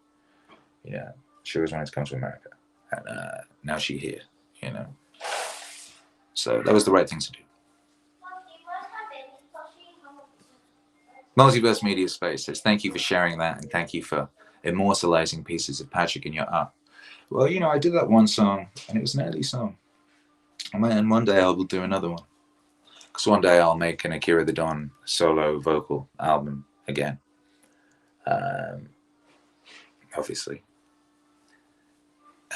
Yeah, she always wanted to come to America. And now she's here, you know. So that was the right thing to do. Multiverse Media Space says, thank you for sharing that, and thank you for immortalizing pieces of Patrick in your art. Well, you know, I did that one song, and it was an early song. And one day I will do another one. Because one day I'll make an Akira the Don solo vocal album again. Obviously.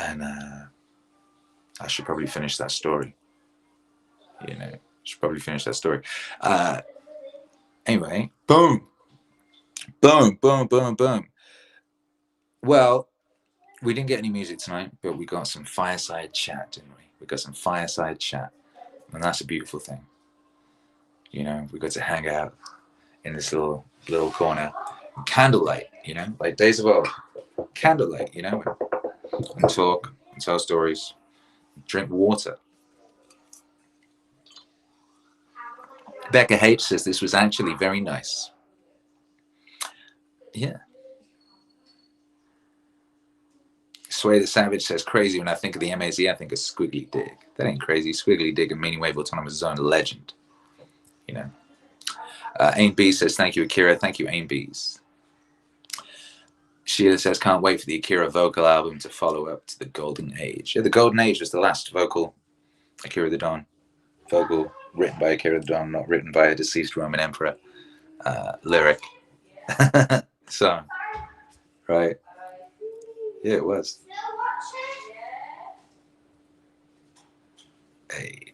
And I should probably finish that story. You know, should probably finish that story. Anyway, boom. Boom, boom, boom, boom. Well, we didn't get any music tonight, but we got some fireside chat, didn't we? We got some fireside chat. And that's a beautiful thing. You know, we got to hang out in this little corner. Candlelight, you know, like days of old. Candlelight, you know, and talk, and tell stories, drink water. Becca H says this was actually very nice. Yeah. Sway the Savage says, crazy when I think of the MAZ, I think of Squiggly Dig. That ain't crazy. Squiggly Dig and Meaning Wave Autonomous Zone, legend. You know. Aim B says, thank you, Akira. Thank you, Aim Bees. Sheila says, can't wait for the Akira vocal album to follow up to the Golden Age. Yeah, the Golden Age was the last vocal Akira the Don vocal written by Akira the Don, not written by a deceased Roman emperor lyric song. Right? Yeah, it was. Hey.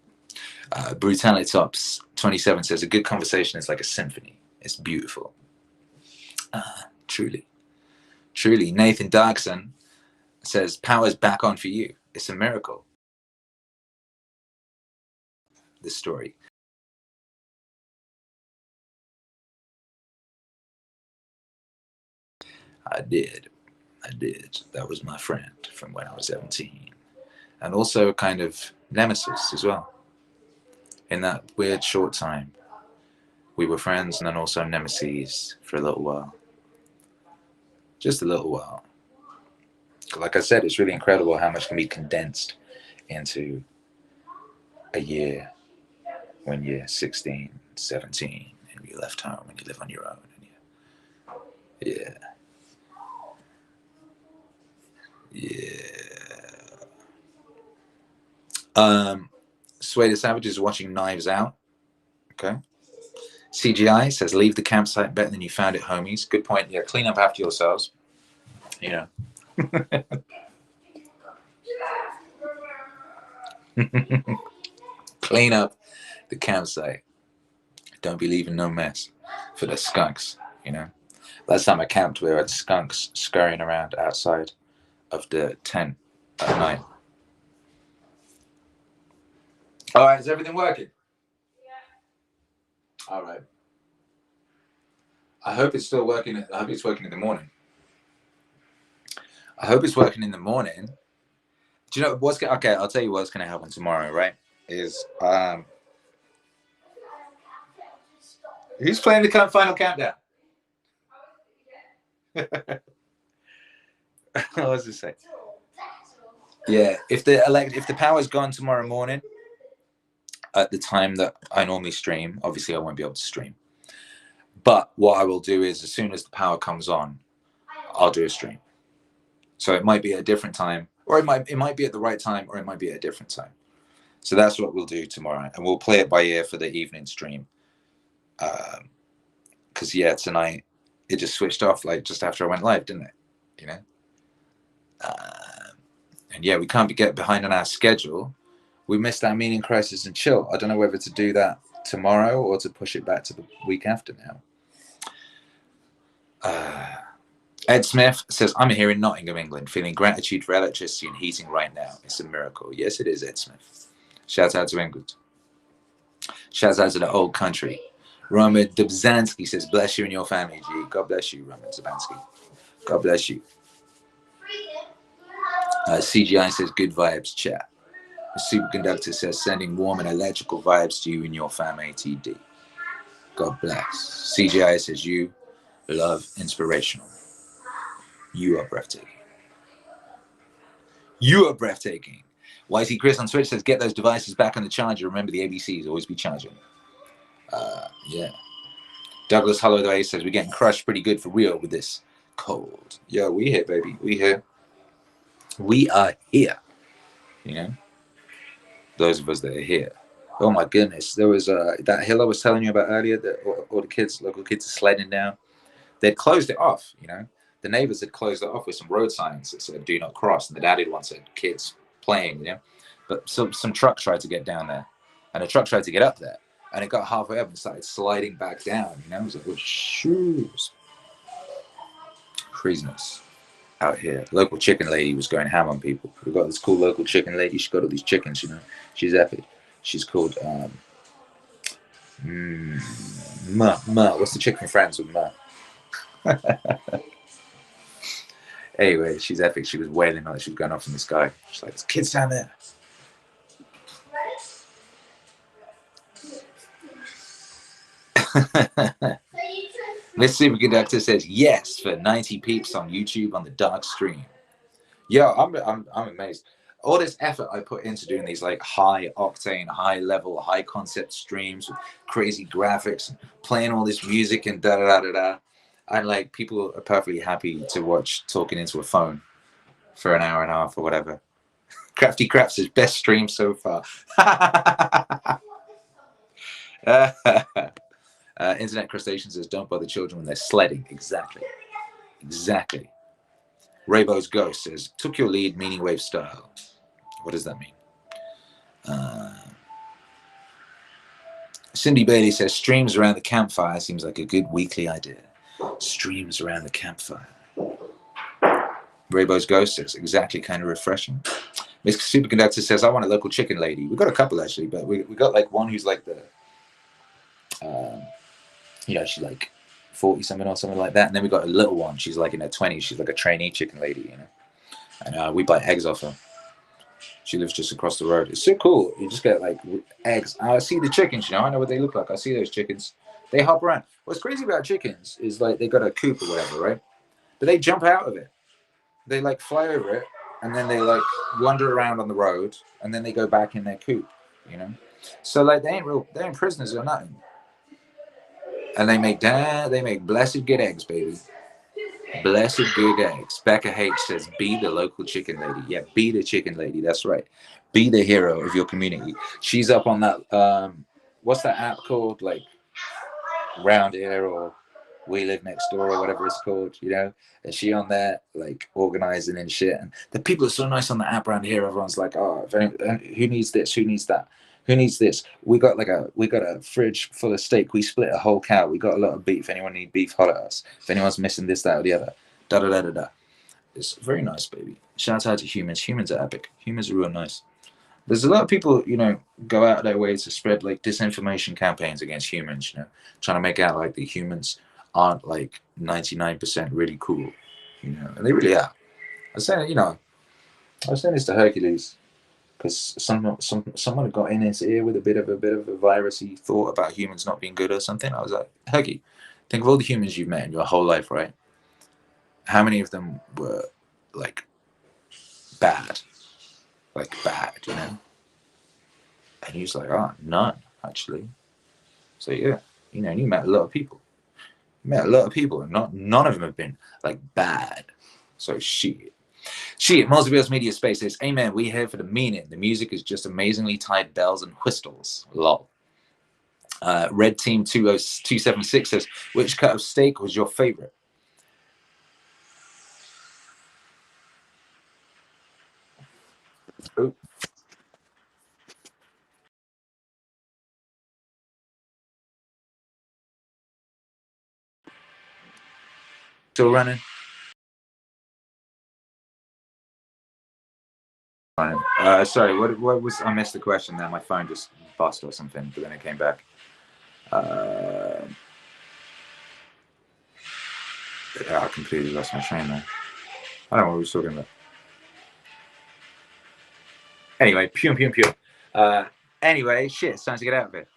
Brutality Tops 27 says, a good conversation is like a symphony. It's beautiful. Truly. Truly. Nathan Darkson says, power's back on for you. It's a miracle. This story. I did. That was my friend from when I was 17. And also a kind of nemesis as well. In that weird short time, we were friends and then also nemesis for a little while. Just a little while. Like I said, it's really incredible how much can be condensed into a year when you're 16, 17, and be left home and you live on your own. And Sway the Savage is watching Knives Out. Okay. CGI says, leave the campsite better than you found it, homies. Good point. Yeah, clean up after yourselves. You know. Clean up the campsite. Don't be leaving no mess for the skunks, you know. Last time I camped, we had skunks scurrying around outside of the tent at night. All right, is everything working? Yeah. All right. I hope it's still working. I hope it's working in the morning. I hope it's working in the morning. Do you know what's okay? I'll tell you what's going to happen tomorrow. Right? Is who's playing the final countdown? What was it say? Yeah, if the power's gone tomorrow morning at the time that I normally stream, obviously I won't be able to stream. But what I will do is, as soon as the power comes on, I'll do a stream. So it might be at a different time, or it might be at the right time, or it might be at a different time. So that's what we'll do tomorrow, and we'll play it by ear for the evening stream. Because yeah, tonight it just switched off like just after I went live, didn't it? You know. And yeah, we can't get behind on our schedule. We missed our meaning crisis and chill. I don't know whether to do that tomorrow or to push it back to the week after now. Ed Smith says, I'm here in Nottingham, England, feeling gratitude for electricity and heating right now. It's a miracle. Yes, it is, Ed Smith. Shout out to England. Shout out to the old country. Roman Dubzansky says, bless you and your family, G. God bless you, Roman Dubzansky. God bless you. CGI says, good vibes, chat. The Superconductor says, sending warm and electrical vibes to you and your fam, ATD. God bless. CGI says, you love inspirational. You are breathtaking. You are breathtaking. YC Chris on Twitch says, get those devices back on the charger. Remember the ABCs, always be charging. Yeah. Douglas Holloway says, we're getting crushed pretty good for real with this cold. Yo, we here, baby. We here. We are here. You know? Those of us that are here. Oh my goodness. There was that hill I was telling you about earlier that all the kids, local kids are sledding down. They'd closed it off, you know. The neighbors had closed it off with some road signs that said do not cross, and the added one said kids playing, you know. But some truck tried to get down there, and a truck tried to get up there, and it got halfway up and started sliding back down, you know. It was like, oh, shoes. Craziness out here. Local chicken lady was going ham on people. We've got this cool local chicken lady. She's got all these chickens, you know. She's epic. She's called Ma. What's the chicken friends with Ma? Anyway, she's epic. She was wailing like she was going off in the sky. She's like, there's kids down there. Miss Superconductor says yes for 90 peeps on YouTube on the dark stream. Yeah, I'm amazed. All this effort I put into doing these like high octane, high level, high concept streams with crazy graphics, and playing all this music and da da da da da. And like people are perfectly happy to watch talking into a phone for an hour and a half or whatever. Crafty Crap says best stream so far. Internet Crustacean says don't bother children when they're sledding. Exactly. Raybo's Ghost says took your lead, meaning wave style. What does that mean? Cindy Bailey says streams around the campfire seems like a good weekly idea. Streams around the campfire. Raybo's Ghost says exactly, kind of refreshing. Miss Superconductor says I want a local chicken lady. We've got a couple actually, but we got like one who's like the you know, she's like 40 something or something like that, and then we got a little one. She's like in her 20s. She's like a trainee chicken lady, you know. And we buy eggs off her. She lives just across the road. It's so cool. You just get like eggs. I see the chickens, you know. I know what they look like. I see those chickens. They hop around. What's crazy about chickens is like they got a coop or whatever, right? But they jump out of it. They like fly over it, and then they like wander around on the road, and then they go back in their coop, you know. So like they ain't prisoners or nothing. And they make blessed good eggs, baby. Blessed good eggs. Becca H says, be the local chicken lady. Yeah, be the chicken lady. That's right. Be the hero of your community. She's up on that, what's that app called? Like Round Here or We Live Next Door or whatever it's called, you know? And she on there, like, organizing and shit. And the people are so nice on the app Round Here. Everyone's like, oh, who needs this? Who needs that? Who needs this? We got a fridge full of steak. We split a whole cow. We got a lot of beef. Anyone need beef? Holler at us. If anyone's missing this, that, or the other, da da da da da. It's very nice, baby. Shout out to humans. Humans are epic. Humans are real nice. There's a lot of people, you know, go out of their way to spread like disinformation campaigns against humans. You know, trying to make out like the humans aren't like 99% really cool. You know, and they really are. I was saying, you know, I was saying this to Hercules. Because someone got in his ear with a bit of a virusy thought about humans not being good or something. I was like, Huggy, think of all the humans you've met in your whole life, right? How many of them were like bad, you know? And he was like, oh, none actually. So yeah, you know, you met a lot of people. You met a lot of people, and none of them have been like bad. So shit. Multiverse Media Space says, amen, we here for the meaning. The music is just amazingly tied bells and whistles. Lol. Red Team 276 says, which cut of steak was your favorite? Oh. Still running? Sorry, what was, I missed the question there. My phone just bust or something, but then it came back. I completely lost my train there. I don't know what we were talking about. Anyway, pew. Anyway, shit, it's time to get out of it.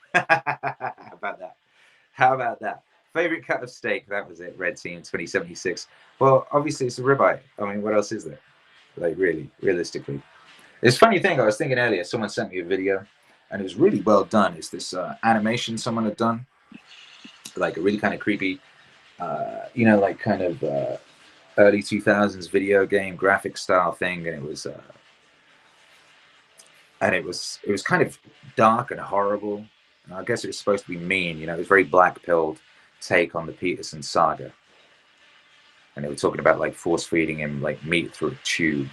How about that? Favorite cut of steak? That was it. Red Team 2076. Well, obviously it's a ribeye. I mean, what else is there? Like, really, realistically. It's a funny thing. I was thinking earlier, someone sent me a video, and it was really well done. It's this animation someone had done, like a really kind of creepy, you know, like kind of early 2000s video game graphic style thing, and it was kind of dark and horrible. And I guess it was supposed to be mean, you know. It was very black-pilled take on the Peterson saga, and they were talking about like force feeding him like meat through a tube.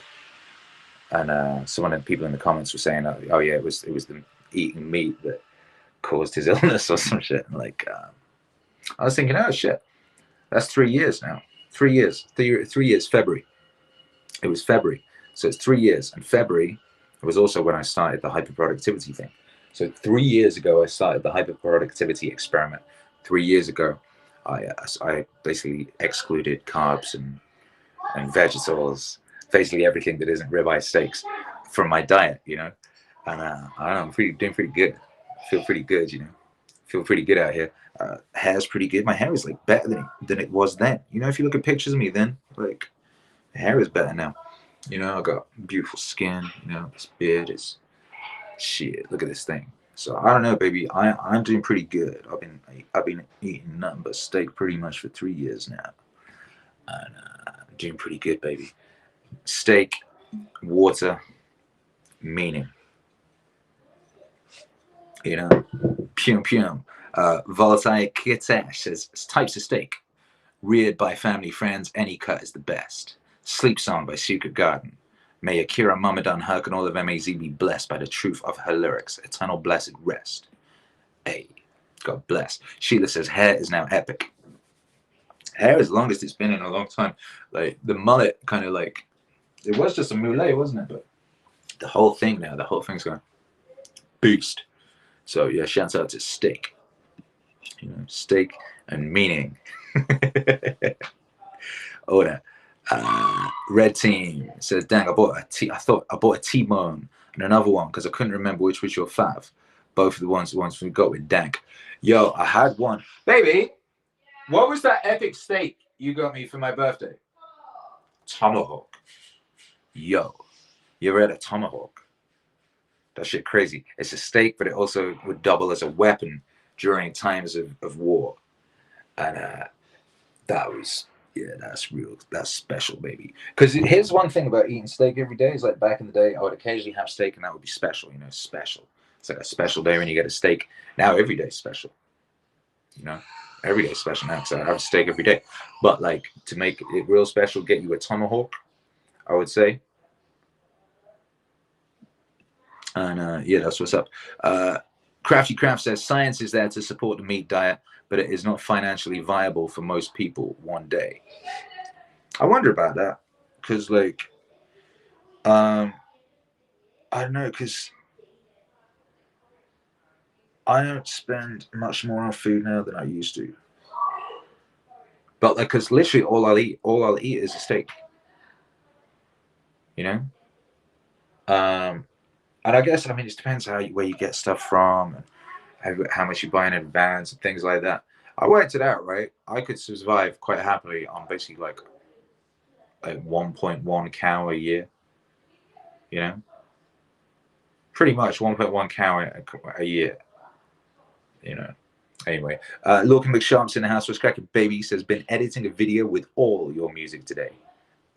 And some of the people in the comments were saying, "Oh yeah, it was the eating meat that caused his illness or some shit." And like, I was thinking, oh shit, that's 3 years now. 3 years. 3 years. February. It was February, so it's 3 years. And February was also when I started the hyperproductivity thing. So 3 years ago, I started the hyperproductivity experiment. 3 years ago, I basically excluded carbs and vegetables, basically everything that isn't ribeye steaks from my diet, you know. And I don't know, I'm doing pretty good. I feel pretty good, you know. Feel pretty good out here. Hair's pretty good. My hair is like better than it was then. You know, if you look at pictures of me then, like, the hair is better now. You know, I got beautiful skin. You know, this beard is shit. Look at this thing. So I don't know, baby. I'm doing pretty good. I've been eating nothing but steak pretty much for 3 years now, and I'm doing pretty good, baby. Steak, water, meaning. You know, pum. Voltaire Kitash says types of steak. Reared by family friends, any cut is the best. Sleep Song by Secret Garden. May Akira Mamadan Herc and all of MAZ be blessed by the truth of her lyrics. Eternal blessed rest. Hey, God bless. Sheila says hair is now epic. Hair is the longest it's been in a long time. Like the mullet kind of like, it was just a mullet, wasn't it? But the whole thing now, the whole thing's going beast. So yeah, shouts out to steak. You know, steak and meaning. Order. Red Team says, dang, I bought a T-bone and another one because I couldn't remember which was your fav. Both of the ones we got with Dank. Yo, I had one. Baby, what was that epic steak you got me for my birthday? Tomahawk. Yo, you ever had a tomahawk? That shit crazy. It's a steak, but it also would double as a weapon during times of war. And that was, yeah, that's real. That's special, baby. Because here's one thing about eating steak every day is like back in the day, I would occasionally have steak and that would be special, you know, special. It's like a special day when you get a steak. Now every day is special, you know, every day is special now because I have a steak every day. But like to make it real special, get you a tomahawk, I would say. And yeah, that's what's up. Crafty Craft says science is there to support the meat diet, but it is not financially viable for most people one day. I wonder about that because, like, I don't know, because I don't spend much more on food now than I used to. But like, because literally all I'll eat is a steak. You know. And I guess, I mean, it depends where you get stuff from and how much you buy in advance and things like that. I worked it out, right? I could survive quite happily on basically like 1.1 cow a year. You know, pretty much 1.1 cow a year. You know. Anyway, Lorcan McSharp's in the house. What's cracking, baby? Says, been editing a video with all your music today.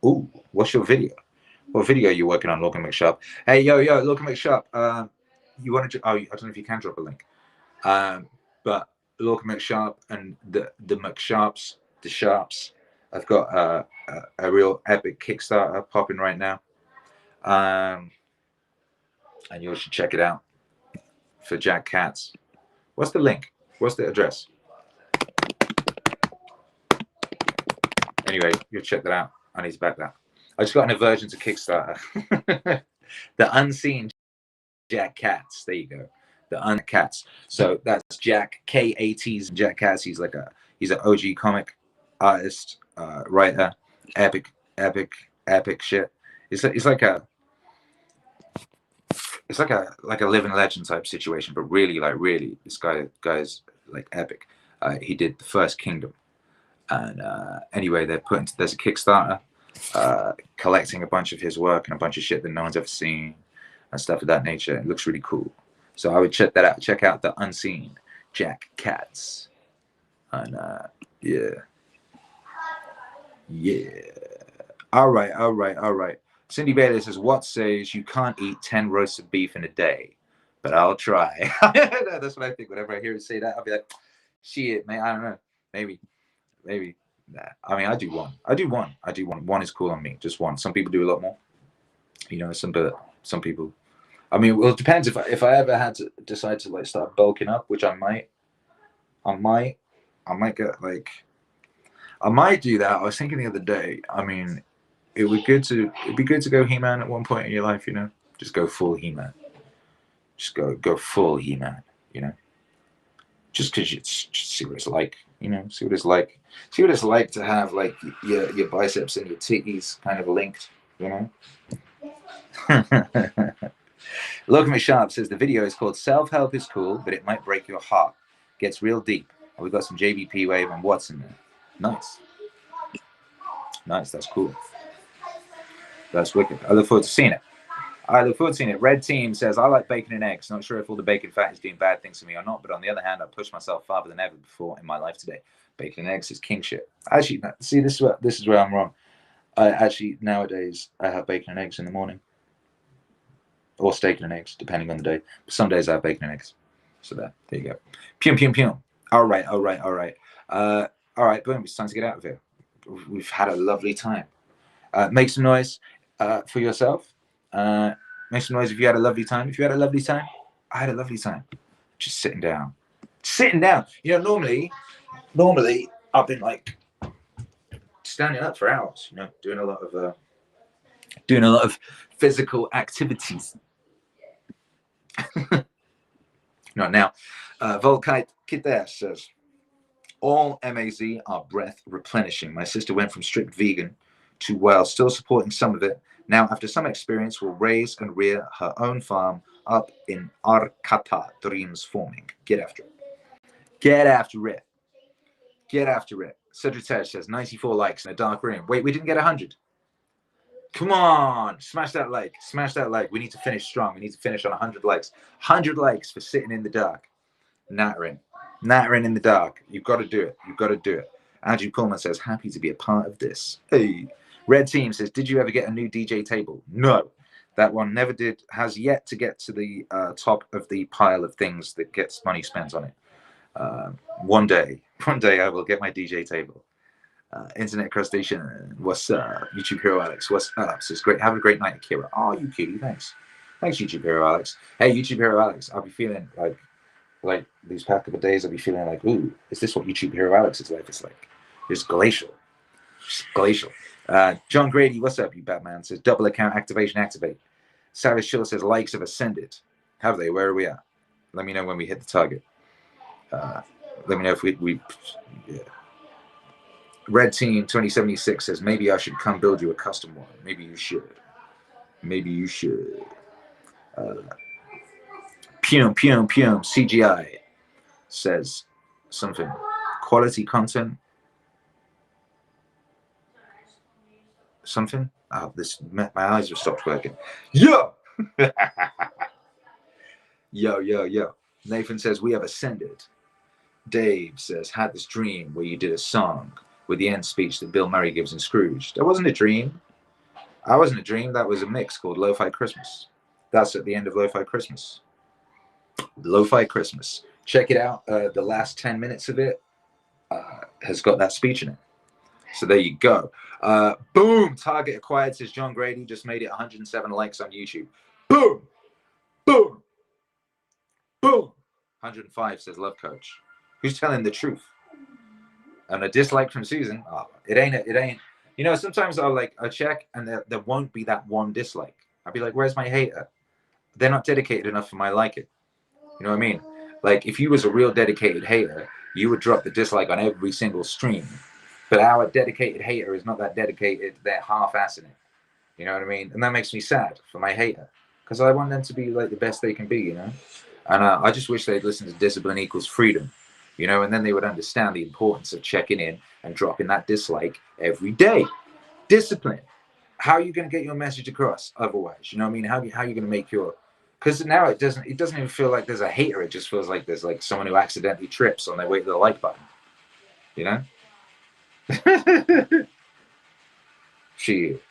Ooh, what's your video? What video are you working on, Lorcan McSharp? Hey, yo, Lorcan McSharp. You want to? Oh, I don't know if you can drop a link. But Lorcan McSharp and the McSharps, the Sharps, I've got a real epic Kickstarter popping right now. And you should check it out for Jack Katz. What's the link? What's the address? Anyway, you'll check that out. I need to back that. I just got an aversion to Kickstarter. The unseen Jack Katz. There you go. The Cats. So that's Jack K-A-T's Jack Katz. He's an OG comic artist, writer, epic shit. It's like a living legend type situation, but really, this guy's like epic. He did The First Kingdom, and anyway, there's a Kickstarter collecting a bunch of his work and a bunch of shit that no one's ever seen and stuff of that nature. It looks really cool, so I would check that out. Check out the unseen Jack Katz, and yeah. All right. Cindy Bailey says, what says you can't eat 10 roasts of beef in a day? But I'll try. That's what I think. Whenever I hear it say that, I'll be like, shit, man, I don't know. Maybe. Nah. I mean, I do one. One is cool on me. Just one. Some people do a lot more. You know, some people. I mean, well, it depends. If I ever had to decide to like start bulking up, which I might get like. I might do that. I was thinking the other day. I mean, it'd be good to go He-Man at one point in your life, you know. Just go full He-Man. Just go full He-Man, you know. Just because you just see what it's like, you know. See what it's like to have like your biceps and your titties kind of linked, you know. Look at me sharp says the video is called "Self-Help is Cool, but it might break your heart." Gets real deep. And we've got some JVP Wave and Watson there. Nice. That's cool. That's wicked. I look forward to seeing it. Red Team says, I like bacon and eggs. Not sure if all the bacon fat is doing bad things to me or not, but on the other hand, I push myself farther than ever before in my life today. Bacon and eggs is king shit. Actually, see, this is where I'm wrong. Nowadays, I have bacon and eggs in the morning. Or steak and eggs, depending on the day. But some days I have bacon and eggs. So there you go. Pum. All right. All right, boom, it's time to get out of here. We've had a lovely time. Make some noise for yourself. Make some noise if you had a lovely time. If you had a lovely time, I had a lovely time. Just sitting down. You know, normally I've been like standing up for hours, you know, doing a lot of physical activities. Not now. Volkite Kidder says, all MAZ are breath replenishing. My sister went from strict vegan to, while still supporting some of it, now after some experience will raise and rear her own farm up in Arcata, dreams forming. Get after it. Cedric says 94 likes in a dark room. Wait, we didn't get 100. Come on, smash that like. We need to finish strong. We need to finish on 100 likes. 100 likes for sitting in the dark, nattering. nattering in the dark. You've got to do it. You've got to do it. Andrew Pullman says, happy to be a part of this. Hey. Red Team says, did you ever get a new DJ table? No. That one never did. Has yet to get to the top of the pile of things that gets money spent on it. One day I will get my DJ table. Internet Crustacean, what's up? YouTube Hero Alex, what's up? Says, great. Have a great night, Akira. Oh, you cutie. Thanks. Thanks, YouTube Hero Alex. Hey, YouTube Hero Alex, I'll be feeling like these past couple of days, I'll be feeling like, ooh, is this what YouTube Hero Alex's life is like? It's glacial. It's glacial. John Grady, what's up, you Batman? Says, double account activation activate. Savage Chill says, likes have ascended. Have they? Where are we at? Let me know when we hit the target. Let me know if we yeah. Red Team 2076 says, maybe I should come build you a custom one. Maybe you should. Maybe you should. Pum CGI says something. Quality content. Something. Oh, my eyes have stopped working. Yo! Yo. Nathan says, we have ascended. Dave says, had this dream where you did a song with the end speech that Bill Murray gives in Scrooge. That wasn't a dream. I wasn't a dream. That was a mix called Lo-Fi Christmas. That's at the end of Lo-Fi Christmas. Lo-Fi Christmas. Check it out. The last 10 minutes of it has got that speech in it. So there you go. Boom. Target acquired, says John Grady. Just made it 107 likes on YouTube. Boom. Boom. Boom. 105 says Love Coach. Who's telling the truth? And a dislike from Susan. Oh, it ain't. You know, sometimes I'll check and there won't be that one dislike. I'll be like, where's my hater? They're not dedicated enough for my like it. You know what I mean? Like, if you was a real dedicated hater, you would drop the dislike on every single stream. But our dedicated hater is not that dedicated. They're half-assing it. You know what I mean? And that makes me sad for my hater. Because I want them to be like the best they can be, you know? And I just wish they'd listen to Discipline Equals Freedom. You know, and then they would understand the importance of checking in and dropping that dislike every day. Discipline. How are you going to get your message across otherwise? You know what I mean? How are you going to make your... Because now it doesn't even feel like there's a hater. It just feels like there's like someone who accidentally trips on their way to the like button. You know? Shit.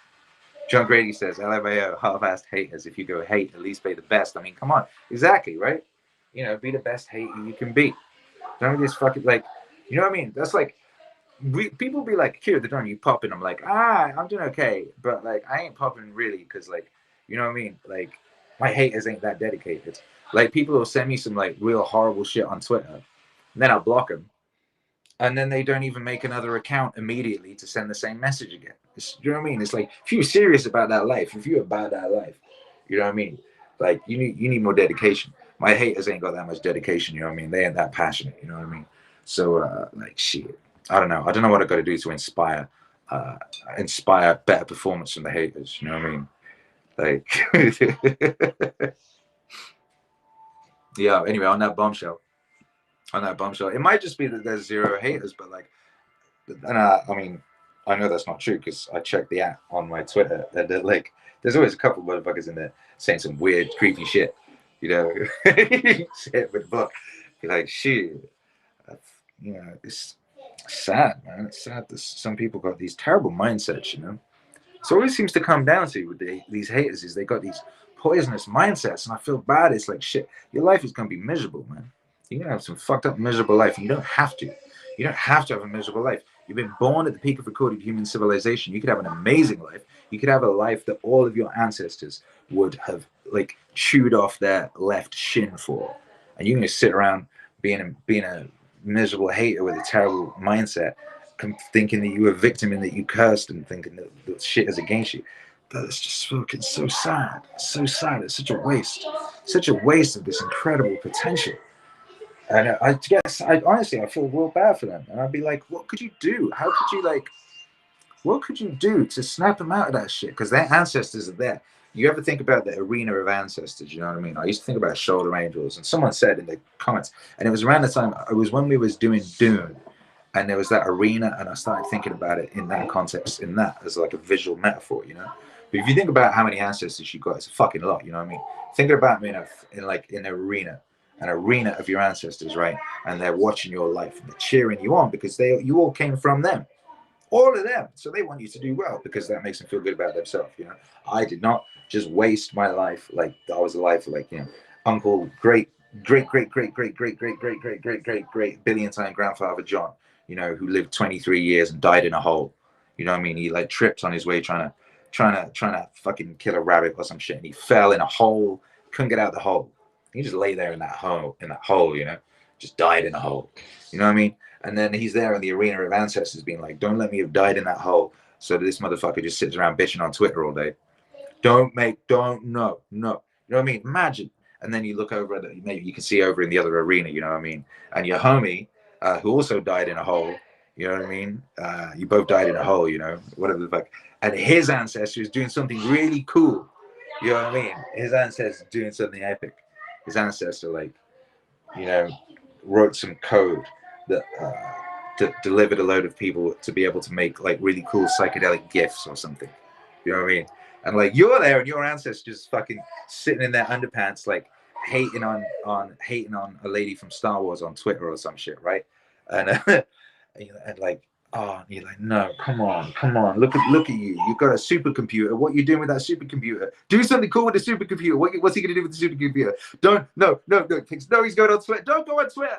John Grady says, LMAO, half-assed haters. If you go hate, at least be the best. I mean, come on. Exactly, right? You know, be the best hater you can be. Don't just fucking, like, you know what I mean? That's like, people be like, Kira, the Don, you popping. I'm like, I'm doing okay. But, like, I ain't popping really because, like, you know what I mean? Like, my haters ain't that dedicated. Like, people will send me some, like, real horrible shit on Twitter. And then I'll block them. And then they don't even make another account immediately to send the same message again. You know what I mean? It's like, if you're serious about that life, if you're about that life, you know what I mean? Like, you need more dedication. My haters ain't got that much dedication, you know what I mean? They ain't that passionate, you know what I mean? So, like, shit. I don't know. I don't know what I got to do to inspire better performance from the haters, you know what I mean? Like, yeah, anyway, on that bombshell, it might just be that there's zero haters, but, like, and I mean, I know that's not true because I checked the app on my Twitter and, like, there's always a couple of motherfuckers in there saying some weird, creepy shit. You know, shit with the book. You're like, shit. You know, it's sad, man. It's sad that some people got these terrible mindsets, you know. So it always seems to come down to with these haters is they got these poisonous mindsets, and I feel bad. It's like, shit, your life is going to be miserable, man. You're going to have some fucked up, miserable life, and you don't have to. You don't have to have a miserable life. You've been born at the peak of recorded human civilization. You could have an amazing life. You could have a life that all of your ancestors would have, like, chewed off their left shin for. And you can just sit around being a miserable hater with a terrible mindset, thinking that you were a victim and that you cursed and thinking that shit is against you. That's just fucking so sad. So sad. It's such a waste. Such a waste of this incredible potential. And I guess, honestly, I feel real bad for them. And I'd be like, what could you do? How could you, like, what could you do to snap them out of that shit? Because their ancestors are there. You ever think about the arena of ancestors? You know what I mean? I used to think about shoulder angels. And someone said in the comments, and it was around the time, it was when we was doing Dune. And there was that arena, and I started thinking about it in that context, in that as like a visual metaphor, you know? But if you think about how many ancestors you got, it's a fucking lot, you know what I mean? Thinking about me in an arena an arena of your ancestors, right? And they're watching your life and they're cheering you on because you all came from them. All of them. So they want you to do well because that makes them feel good about themselves. You know, I did not just waste my life like I was alive for, like, you know, uncle, great billion-time grandfather John, you know, who lived 23 years and died in a hole. You know what I mean? He like tripped on his way trying to fucking kill a rabbit or some shit, and he fell in a hole, couldn't get out the hole. He just lay there in that hole, you know, just died in a hole. You know what I mean? And then he's there in the arena of ancestors being like, don't let me have died in that hole. So this motherfucker just sits around bitching on Twitter all day. No. You know what I mean? Imagine. And then you look over at it, maybe you can see over in the other arena, you know what I mean? And your homie, who also died in a hole, you know what I mean? You both died in a hole, you know, whatever the fuck. And his ancestor is doing something really cool. You know what I mean? His ancestor is doing something epic. His ancestor, like, you know, wrote some code that delivered a load of people to be able to make like really cool psychedelic gifts or something. You know what I mean? And like you're there and your ancestors fucking sitting in their underpants, like hating on a lady from Star Wars on Twitter or some shit, right? And and like, oh, and you're like, no, come on, look at you. You've got a supercomputer. What are you doing with that supercomputer? Do something cool with the supercomputer. What's he gonna do with the supercomputer? No, he's going on Twitter. Don't go on Twitter.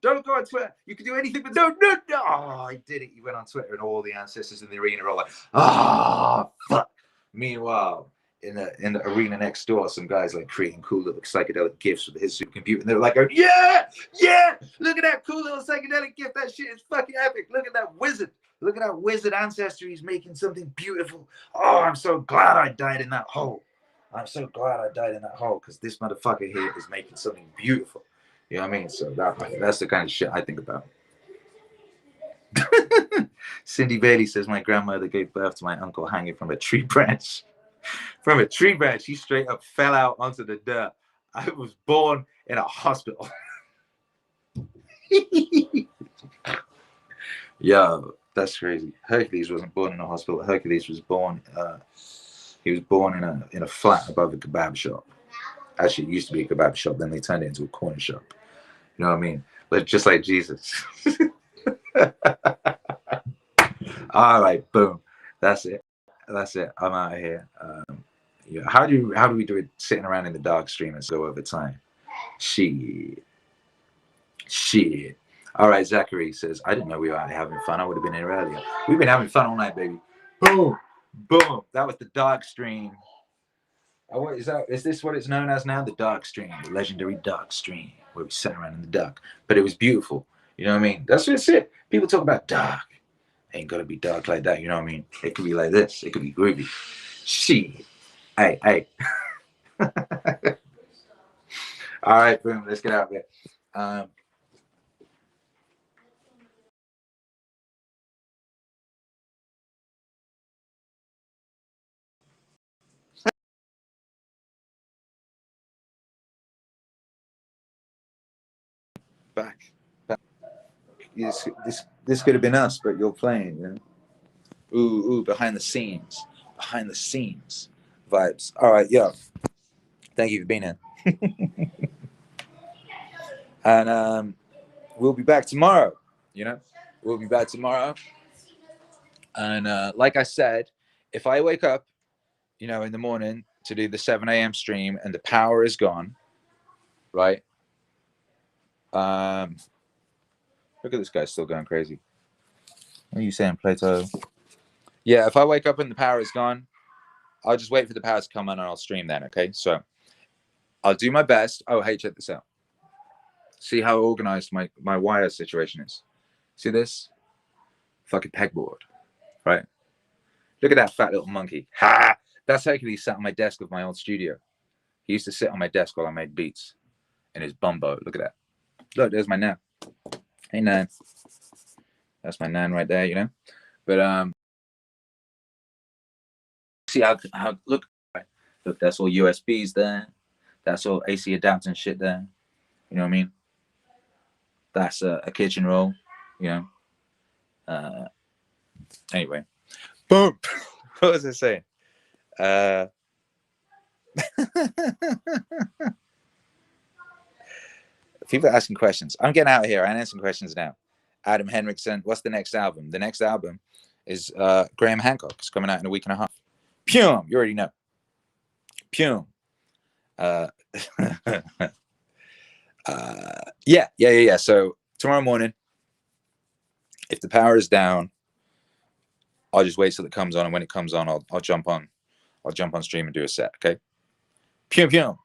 Don't go on Twitter. You can do anything, but no. Oh, I did it. You went on Twitter, and all the ancestors in the arena are all like, ah, fuck. Meanwhile, in the arena next door, some guys like creating cool little psychedelic gifts with his supercomputer, and they're like, going, yeah, look at that cool little psychedelic gift. That shit is fucking epic. Look at that wizard. Look at that wizard ancestor. He's making something beautiful. Oh, I'm so glad I died in that hole. I'm so glad I died in that hole because this motherfucker here is making something beautiful. You know what I mean? So that's the kind of shit I think about. Cindy Bailey says, my grandmother gave birth to my uncle hanging from a tree branch. From a tree branch, he straight up fell out onto the dirt. I was born in a hospital. Yo, that's crazy. Hercules wasn't born in a hospital. Hercules was born. He was born in a flat above a kebab shop. Actually, it used to be a kebab shop. Then they turned it into a corner shop. You know what I mean? But just like Jesus. All right, boom. That's it. I'm out of here. Yeah. How do we do it sitting around in the dark stream and go over time? Shit. All right, Zachary says, I didn't know we were out having fun. I would have been here earlier. We've been having fun all night, baby. Boom. That was the dark stream. What is that? Is this what it's known as now? The dark stream, the legendary dark stream, where we sat around in the dark. But it was beautiful. You know what I mean? That's just it. People talk about dark. Ain't gotta be dark like that. You know what I mean? It could be like this. It could be groovy. Shit. Hey. All right, boom. Let's get out of here. Back. This could have been us, but you're playing, you know? Ooh, behind the scenes vibes. All right, yo, thank you for being here. And we'll be back tomorrow. You know, we'll be back tomorrow. And like I said, if I wake up, you know, in the morning to do the 7 a.m. stream and the power is gone, right? Look at this guy still going crazy. What are you saying, Plato? Yeah, if I wake up and the power is gone, I'll just wait for the power to come on and I'll stream then, okay? So I'll do my best. Oh, hey, check this out. See how organized my wire situation is. See this? Fucking pegboard, right? Look at that fat little monkey. Ha! That's Hercules sat on my desk of my old studio. He used to sit on my desk while I made beats in his bumbo. Look at that. Look, there's my nan. Hey, nan. That's my nan right there, you know? But, see how look, that's all USBs there. That's all AC adapter and shit there. You know what I mean? That's a kitchen roll, you know? Anyway. Boom! What was I saying? People are asking questions. I'm getting out of here. I'm answering questions now. Adam Henriksen, what's the next album? The next album is Graham Hancock. It's coming out in a week and a half. Pum, you already know. Pum. Yeah. So tomorrow morning, if the power is down, I'll just wait till it comes on, and when it comes on, I'll jump on stream and do a set. Okay. Pum.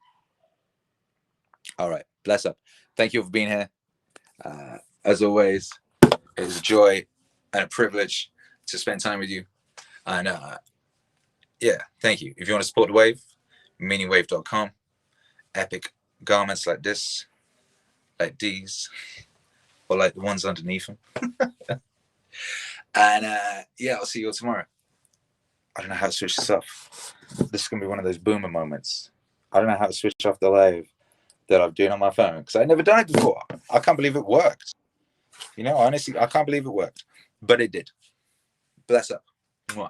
All right. Bless up. Thank you for being here. As always, it is a joy and a privilege to spend time with you. And yeah, thank you. If you want to support the wave, miniwave.com. Epic garments like this, like these, or like the ones underneath them. And yeah, I'll see you all tomorrow. I don't know how to switch this off. This is going to be one of those boomer moments. I don't know how to switch off the live that I'm doing on my phone because I've never done it before. I can't believe it worked. You know, honestly, I can't believe it worked, but it did. Bless up. Mwah.